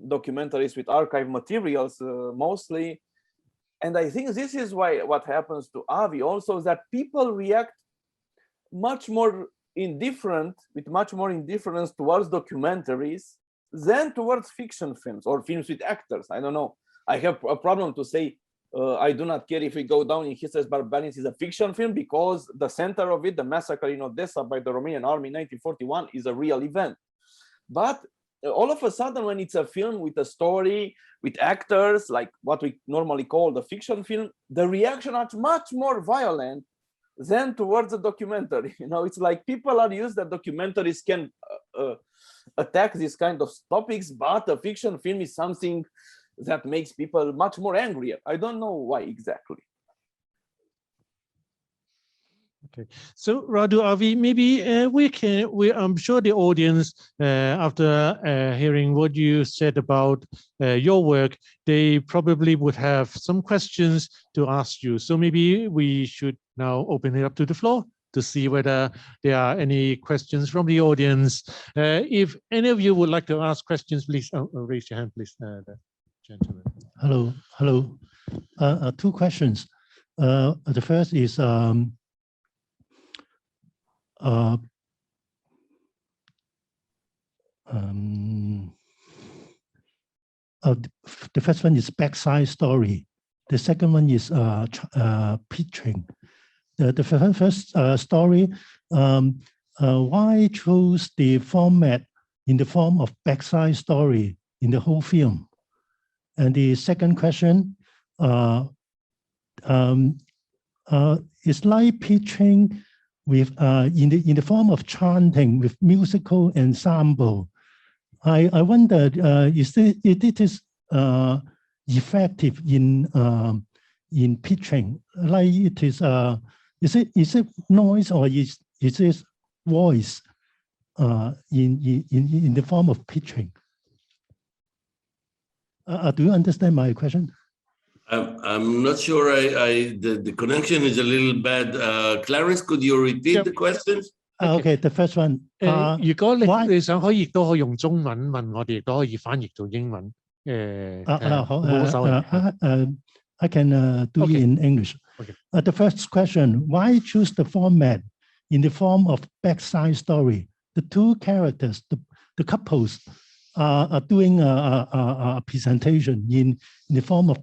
documentaries with archive materials mostly. And I think this is why what happens to Avi also, is that people react much more indifference towards documentaries than towards fiction films or films with actors. I don't know. I have a problem to say I do not care if we go down in history as barbarians is a fiction film, because the center of it, the massacre in Odessa by the Romanian army in 1941, is a real event. But all of a sudden, when it's a film with a story, with actors, like what we normally call the fiction film, the reaction is much more violent than towards a documentary. It's like people are used that documentaries can attack these kind of topics, but a fiction film is something that makes people much more angrier. I don't know why exactly. Okay, so Radu, Avi, maybe I'm sure the audience, after hearing what you said about your work, they probably would have some questions to ask you. So maybe we should now open it up to the floor to see whether there are any questions from the audience. If any of you would like to ask questions, please raise your hand, please. The gentleman. Hello. 2 questions. The first is, the first one is backside story. The second one is pitching. The first story, why choose the format in the form of backside story in the whole film? And the second question, is like pitching with in the form of chanting with musical ensemble. I wonder, is it is effective in pitching? Like it is it noise, or is it voice in the form of pitching? Do you understand my question? I'm not sure. The connection is a little bad. Clarence, could you repeat the questions? Okay, the first one. 如果你想可以亦都可以用中文問我哋，亦都可以翻譯做英文。I can do it in English. Okay. The first question: why choose the format in the form of backside story? The 2 characters, the couples, are doing a presentation in the form of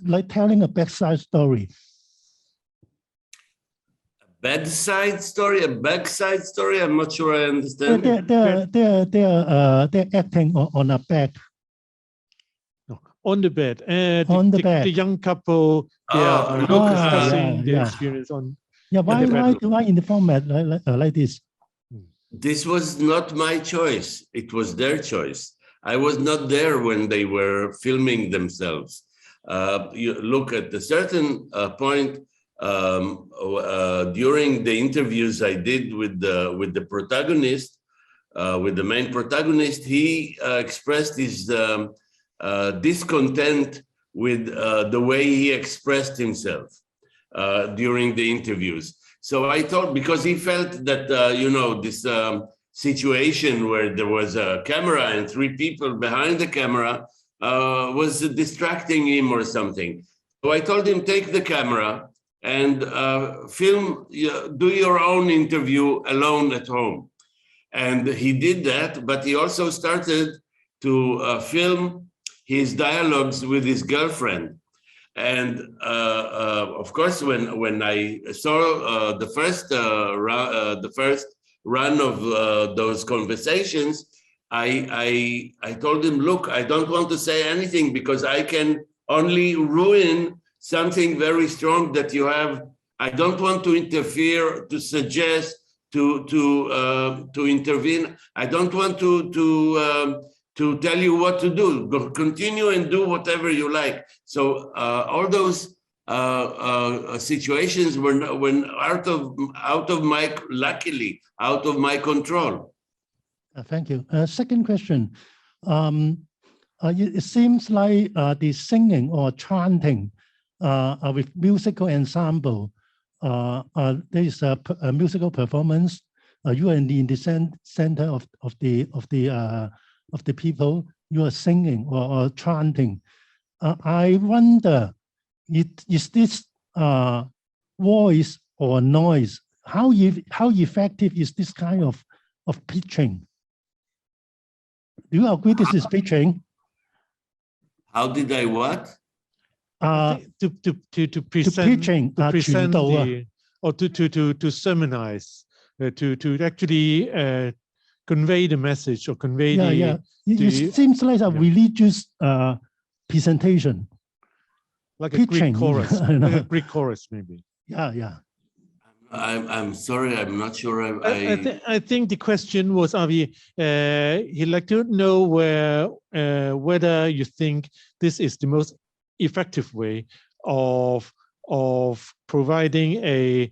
like telling a backside story. A backside story? I'm not sure I understand. They're acting on a bed. No, on the bed. The young couple, they are discussing their experience on. Yeah, why in the format like this? This was not my choice. It was their choice. I was not there when they were filming themselves. You look at a certain point during the interviews I did with the protagonist, with the main protagonist, he expressed his discontent with the way he expressed himself during the interviews. So I thought, because he felt that, this situation where there was a camera and three people behind the camera was distracting him or something. So I told him, take the camera and film, do your own interview alone at home. And he did that, but he also started to film his dialogues with his girlfriend. And of course, when I saw the first run of those conversations, I told him, look, I don't want to say anything because I can only ruin something very strong that you have. I don't want to interfere, to suggest, to intervene. I don't want to tell you what to do. Go, continue and do whatever you like. So all those situations were out of my, luckily, out of my control. Thank you. Second question. It seems like the singing or chanting with musical ensemble, there is a musical performance. You are in the center of the people. You are singing or chanting. I wonder, is this voice or noise? How effective is this kind of pitching? Do you agree this is pitching? How did I what? To present, pitching, to present or to sermonize, to actually convey the message or convey it seems like a religious presentation. Like pitching, a Greek chorus, like a Greek chorus, maybe. Yeah. I'm sorry, I'm not sure. I think the question was, Avi, he'd like to know whether you think this is the most effective way of providing a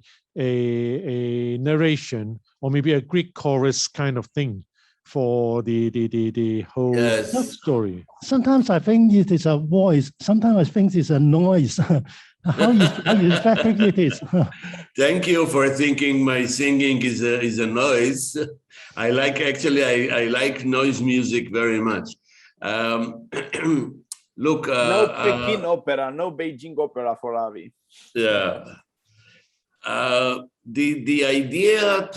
narration or maybe a Greek chorus kind of thing for the whole story. Sometimes I think it is a voice. Sometimes I think it's a noise. How effective it is. Thank you for thinking my singing is a noise. I like noise music very much. Look, no Peking opera, no Beijing opera for Avi. Yeah. The idea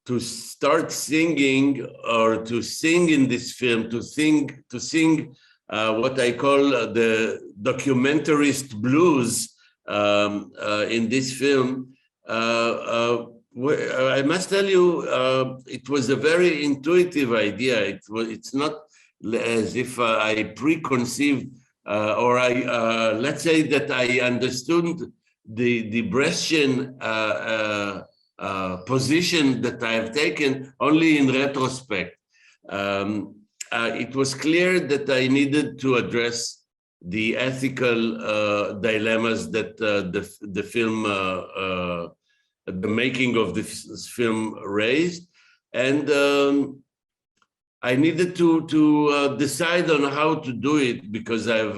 to start singing or to sing in this film, to sing what I call the documentarist blues in this film. I must tell you, it was a very intuitive idea. It's not as if I preconceived or I let's say that I understood the Brechtian position that I have taken only in retrospect. It was clear that I needed to address the ethical dilemmas that the film, the making of this film raised, and I needed to decide on how to do it because I've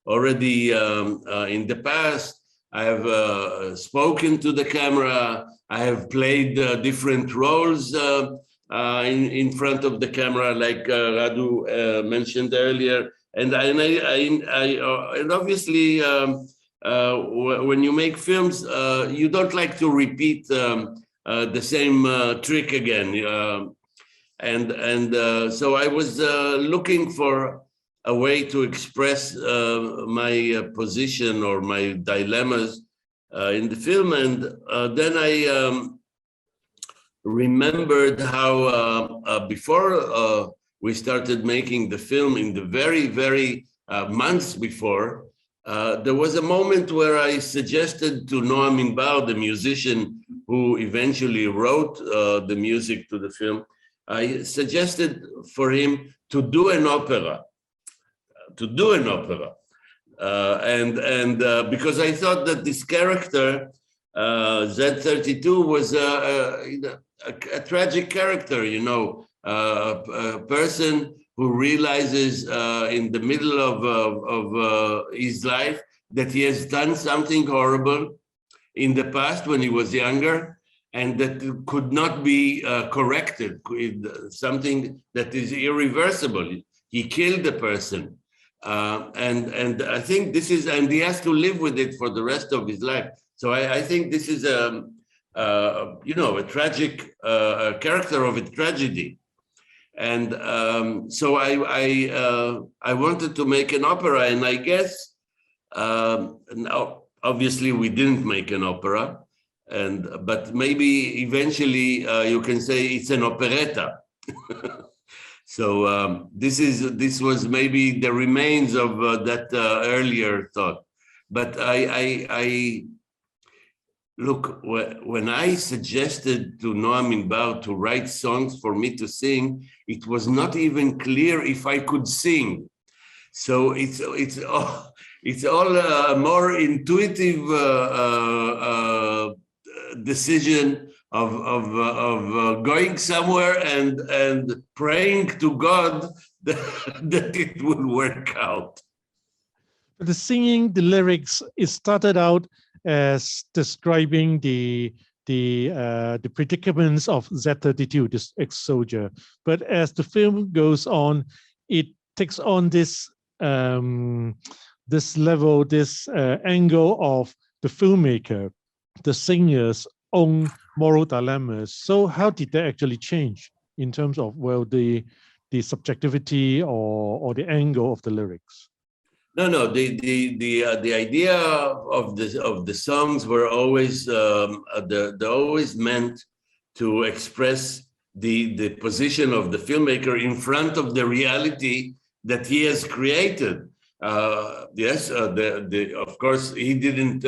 already in the past I have spoken to the camera. I have played different roles in front of the camera, like Radu mentioned earlier, and obviously when you make films, you don't like to repeat the same trick again, and so I was looking for a way to express my position or my dilemmas in the film, and then I remembered how before we started making the film, in the very months before, there was a moment where I suggested to Noam Inbar, the musician who eventually wrote the music to the film, I suggested for him to do an opera. to do an opera. And because I thought that this character, Z32, was a tragic character, you know, a person who realizes in the middle of his life that he has done something horrible in the past when he was younger, and that could not be corrected, something that is irreversible. He killed the person. And I think this is, and he has to live with it for the rest of his life. So I think this is you know, a tragic character of a tragedy. And so I wanted to make an opera, and I guess now obviously we didn't make an opera, but maybe eventually you can say it's an operetta. So this was maybe the remains of that earlier thought. But I look, when I suggested to Noam Inbar to write songs for me to sing, it was not even clear if I could sing. So it's all a more intuitive decision of going somewhere and praying to God that it will work out. But the singing, the lyrics, it started out as describing the predicaments of Z32, this ex-soldier. But as the film goes on, it takes on this this level, this angle of the filmmaker, the singer's own moral dilemmas. So how did that actually change in terms of, well, the subjectivity or the angle of the lyrics? No. The idea of the songs were always they're always meant to express the position of the filmmaker in front of the reality that he has created. Yes, of course he didn't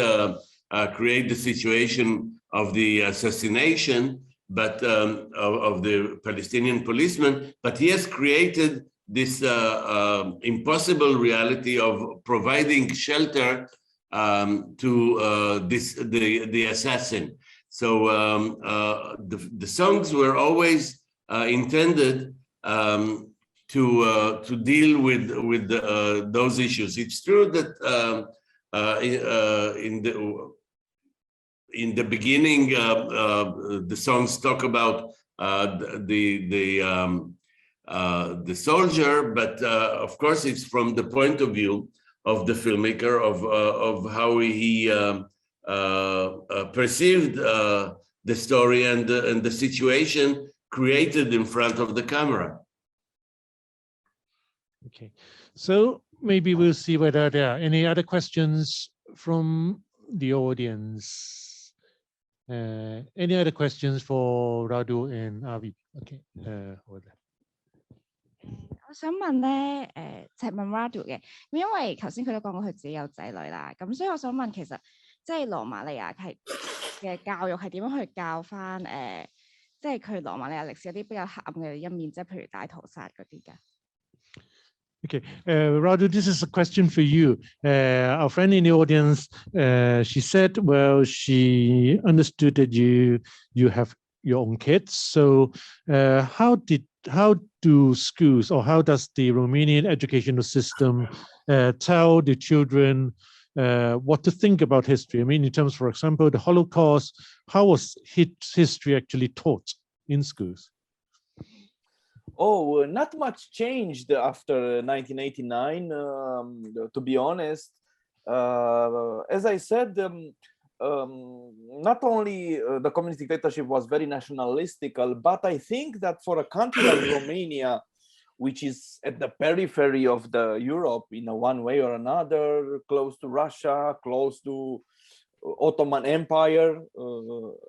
create the situation of the assassination, but of the Palestinian policeman, but he has created this impossible reality of providing shelter to the assassin. So the songs were always intended to deal with those issues. It's true that in the beginning, the songs talk about the soldier, but of course it's from the point of view of the filmmaker of how he perceived the story and the situation created in front of the camera. Okay, so maybe we'll see whether there are any other questions from the audience. Any other questions for Radu and Avi? Okay, hold on. 我想問咧，就係問 Radu 嘅，咁因為頭先佢都講過佢自己有仔女啦，咁所以我想問，其實即係羅馬尼亞係嘅教育係點樣去教翻即係佢羅馬尼亞歷史有啲比較黑暗嘅一面，即係譬如大屠殺嗰啲㗎。Okay, Radu, this is a question for you. Our friend in the audience, she said, well, she understood that you have your own kids. So how do schools, or how does the Romanian educational system tell the children what to think about history? I mean, in terms, for example, the Holocaust, how was history actually taught in schools? Oh, not much changed after 1989, to be honest. As I said, not only the communist dictatorship was very nationalistical, but I think that for a country like Romania, which is at the periphery of the Europe in a one way or another, close to Russia, close to Ottoman Empire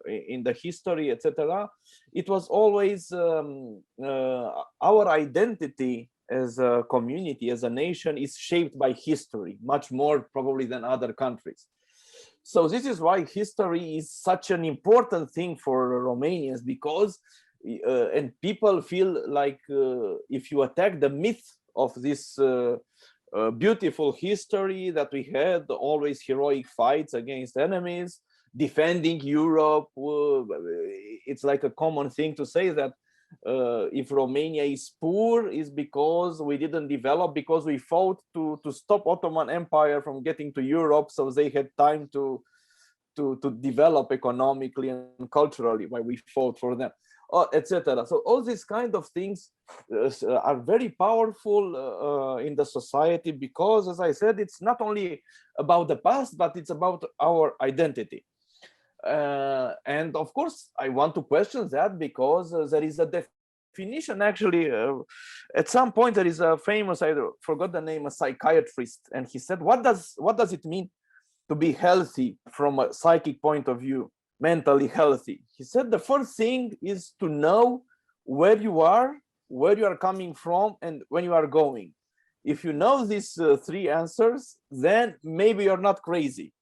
in the history, etc. It was always our identity as a community, as a nation, is shaped by history, much more probably than other countries. So this is why history is such an important thing for Romanians, because and people feel like if you attack the myth of this beautiful history that we had, always heroic fights against enemies, defending Europe. It's like a common thing to say that if Romania is poor, is because we didn't develop, because we fought to stop Ottoman Empire from getting to Europe, so they had time to develop economically and culturally, while we fought for them, etc. So all these kind of things are very powerful in the society, because, as I said, it's not only about the past, but it's about our identity. And of course, I want to question that, because there is a definition, actually. At some point, there is a famous, I forgot the name, a psychiatrist, and he said, what does it mean to be healthy from a psychic point of view, mentally healthy? He said the first thing is to know where you are coming from, and when you are going. If you know these three answers, then maybe you're not crazy.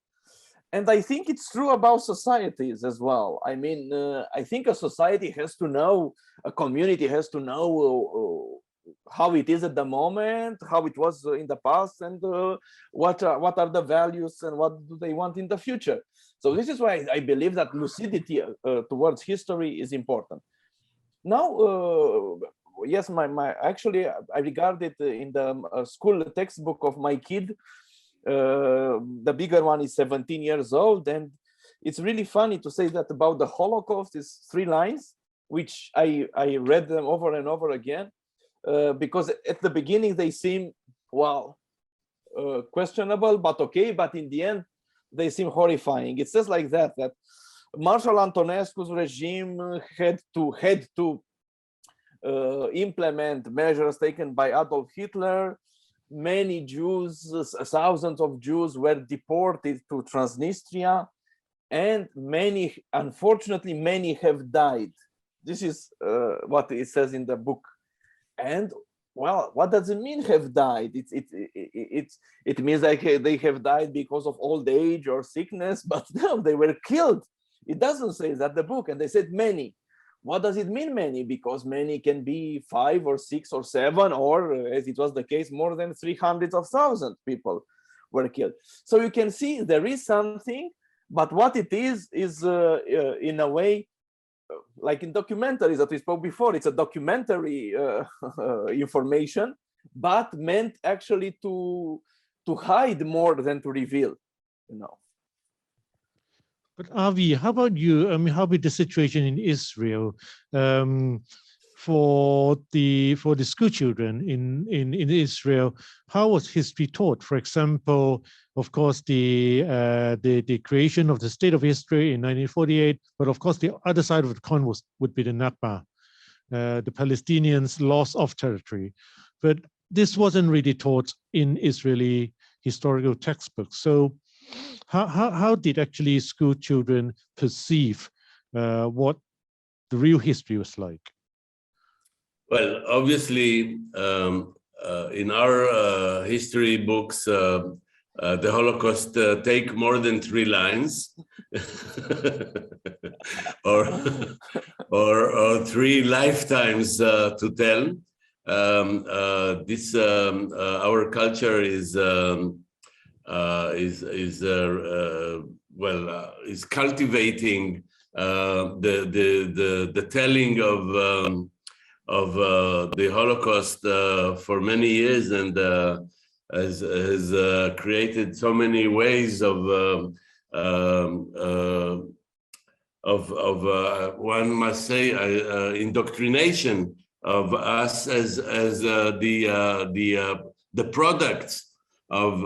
And I think it's true about societies as well. I mean, I think a society has to know, a community has to know how it is at the moment, how it was in the past, and what are the values and what do they want in the future. So this is why I believe that lucidity towards history is important. Now, yes, actually, I regard it in the school textbook of my kid. The bigger one is 17 years old, and it's really funny to say that about the Holocaust is 3 lines, which I read them over and over again, because at the beginning they seem, well, questionable, but okay, but in the end they seem horrifying. It says like that Marshal Antonescu's regime had to implement measures taken by Adolf Hitler. Many Jews, thousands of Jews, were deported to Transnistria, and unfortunately, many have died. This is what it says in the book. And well, what does it mean, have died? It means like they have died because of old age or sickness, but no, they were killed. It doesn't say that, the book, and they said many. What does it mean, many? Because many can be 5 or 6 or 7, or as it was the case, more than 300,000 people were killed. So you can see there is something, but what it is in a way, like in documentaries that we spoke before, it's a documentary information, but meant actually to hide more than to reveal, you know. But Avi, how about you? I mean, how about the situation in Israel for the school children in Israel? How was history taught? For example, of course, the creation of the state of Israel in 1948, but of course, the other side of the coin would be the Nakba, the Palestinians' loss of territory. But this wasn't really taught in Israeli historical textbooks. So how did actually school children perceive what the real history was like? Well, obviously, in our history books, the Holocaust take more than 3 lines, or 3 lifetimes to tell. Our culture is cultivating the telling of the Holocaust for many years, and has created so many ways of one must say indoctrination of us as the products of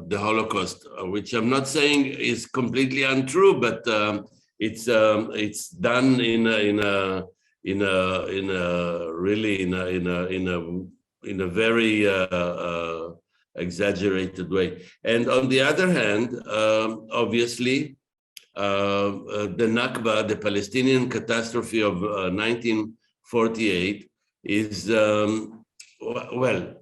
the Holocaust, which I'm not saying is completely untrue, but it's done in a very exaggerated way. And on the other hand, obviously, the Nakba, the Palestinian catastrophe of 1948, is well,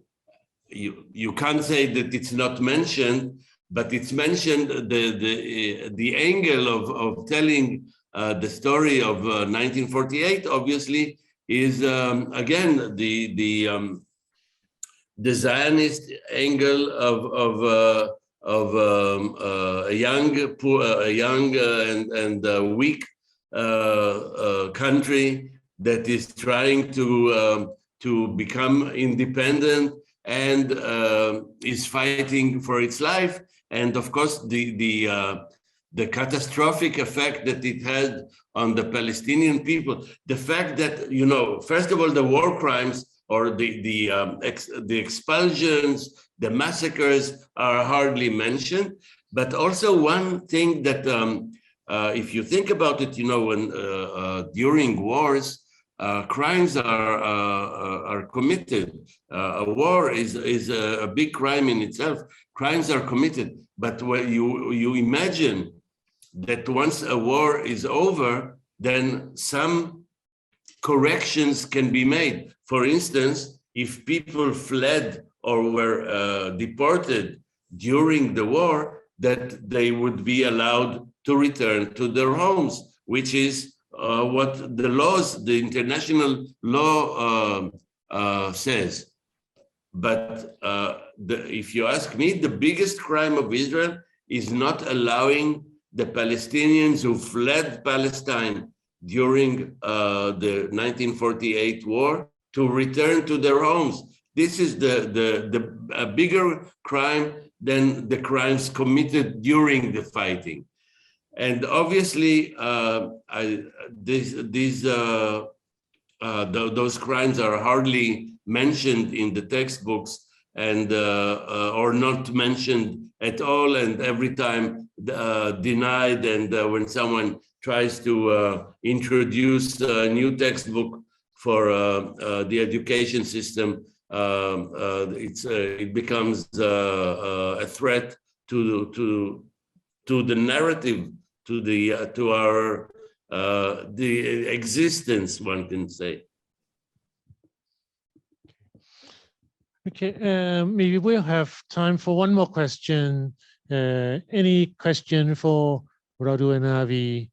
you can't say that it's not mentioned, but it's mentioned. The angle of telling the story of 1948, obviously, is again the Zionist angle of a young and weak country that is trying to become independent and is fighting for its life, and of course the catastrophic effect that it had on the Palestinian people. The fact that, you know, first of all, the war crimes or the expulsions, the massacres are hardly mentioned. But also one thing that, if you think about it, you know, when during wars, crimes are committed. A war is a big crime in itself. Crimes are committed. But when you imagine that once a war is over, then some corrections can be made. For instance, if people fled or were deported during the war, that they would be allowed to return to their homes, which is what the laws, the international law says. But if you ask me, the biggest crime of Israel is not allowing the Palestinians who fled Palestine during the 1948 war to return to their homes. This is a bigger crime than the crimes committed during the fighting. And obviously, those crimes are hardly mentioned in the textbooks and or not mentioned at all, and every time denied. And when someone tries to introduce a new textbook for the education system, it becomes a threat to the narrative, to our the existence, one can say. Okay, maybe we'll have time for one more question. Any question for Radu and Avi?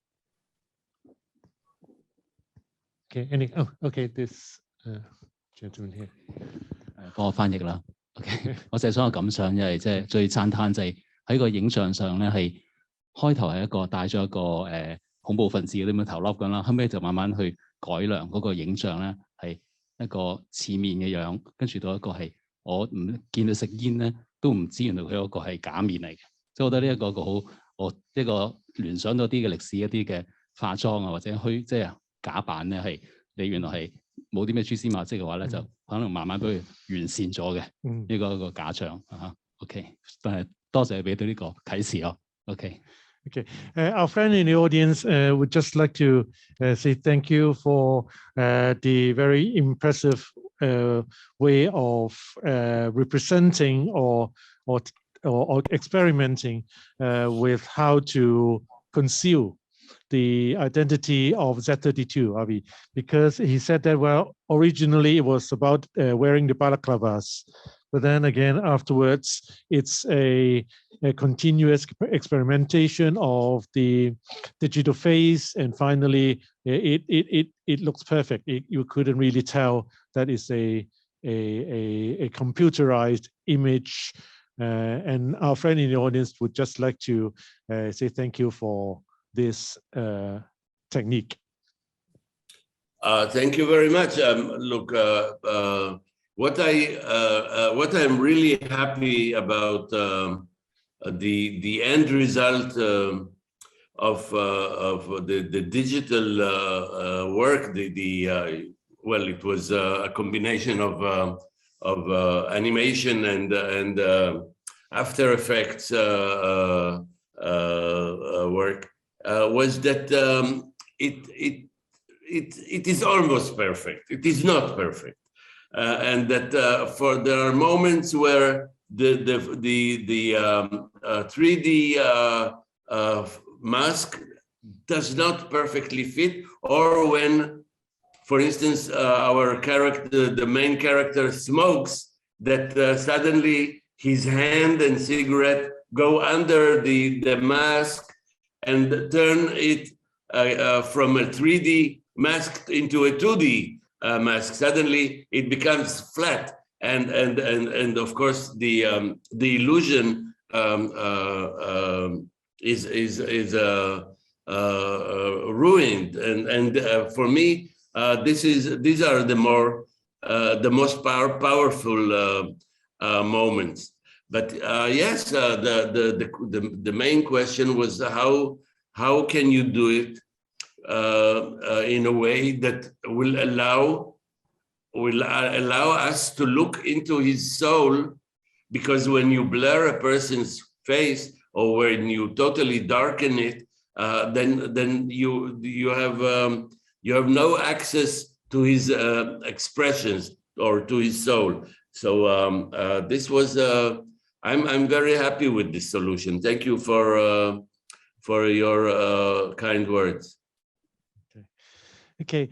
Okay, okay, this gentleman here. 幫我翻譯啦。OK， 我就係想個感想，因為即係最讚歎就係喺個影像上咧，係開頭係一個帶咗一個恐怖分子嗰啲咁嘅頭笠咁啦，後尾就慢慢去改良嗰個影像咧，係一個似面嘅樣，跟住到一個係我唔見到食煙咧，都唔知原來佢嗰個係假面嚟嘅。即係我覺得呢一個我一個聯想到啲嘅歷史一啲嘅化妝啊，或者即係假扮咧，係你原來係冇啲咩蛛絲馬跡嘅話咧，就可能慢慢俾佢完善咗嘅呢個假象啊。OK， 但係多謝俾到呢個啟示咯。OK。Okay, our friend in the audience would just like to say thank you for the very impressive way of representing or experimenting with how to conceal the identity of Z32, Avi, because he said that, well, originally it was about wearing the balaclavas, but then again afterwards it's a continuous experimentation of the digital face, and finally it looks perfect. You couldn't really tell that is a computerized image, and our friend in the audience would just like to say thank you for this technique. Thank you very much. Look, what I'm really happy about the end result of the digital work. Well, it was a combination of animation and After Effects work. Was that it is almost perfect. It is not perfect, and that there are moments where the 3D mask does not perfectly fit, or when, for instance, our character, the main character, smokes, that suddenly his hand and cigarette go under the mask and turn it from a 3D mask into a 2D mask. Suddenly it becomes flat. and of course the illusion is ruined, and for me these are the most powerful moments. But yes, the main question was how can you do it in a way that will allow us to look into his soul, because when you blur a person's face or when you totally darken it, then you have no access to his expressions or to his soul. So this was I'm very happy with this solution. Thank you for your kind words. Okay,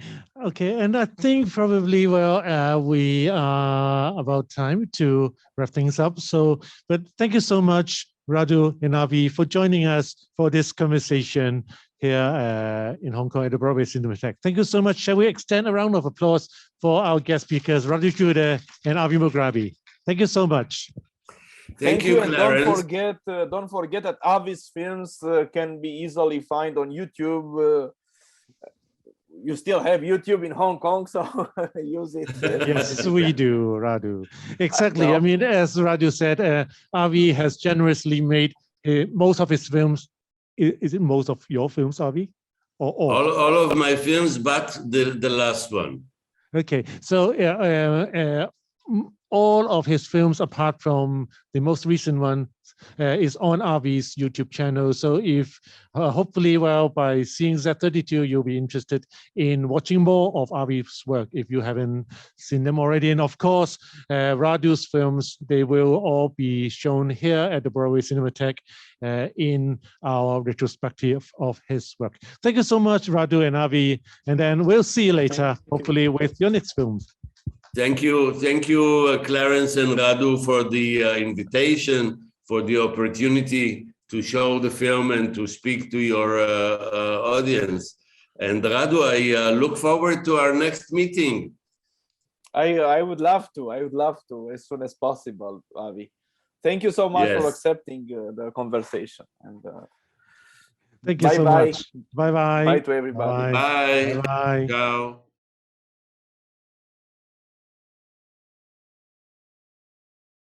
and I think probably we are about time to wrap things up. So, but thank you so much, Radu and Avi, for joining us for this conversation here in Hong Kong at the Broadway Cinematheque. Thank you so much. Shall we extend a round of applause for our guest speakers, Radu Jude and Avi Mograbi? Thank you so much. Thank you, and Clarence. Don't forget that Avi's films can be easily found on YouTube. You still have YouTube in Hong Kong, so use it. Yes, we do, Radu. Exactly. I mean, as Radu said, Avi has generously made most of his films. Is it most of your films, Avi? Or all of my films, but the last one. Okay, so all of his films, apart from the most recent one, is on Avi's YouTube channel. So if hopefully, by seeing Z32, you'll be interested in watching more of Avi's work if you haven't seen them already. And of course, Radu's films, they will all be shown here at the Broadway Cinematheque in our retrospective of his work. Thank you so much, Radu and Avi. And then we'll see you later, hopefully with your next films. Thank you, Clarence and Radu, for the invitation, for the opportunity to show the film and to speak to your audience. And Radu, I look forward to our next meeting. I would love to. As soon as possible, Avi. Thank you so much for accepting the conversation. And thank you so much. Bye-bye. Bye to everybody. Bye. Bye. Ciao.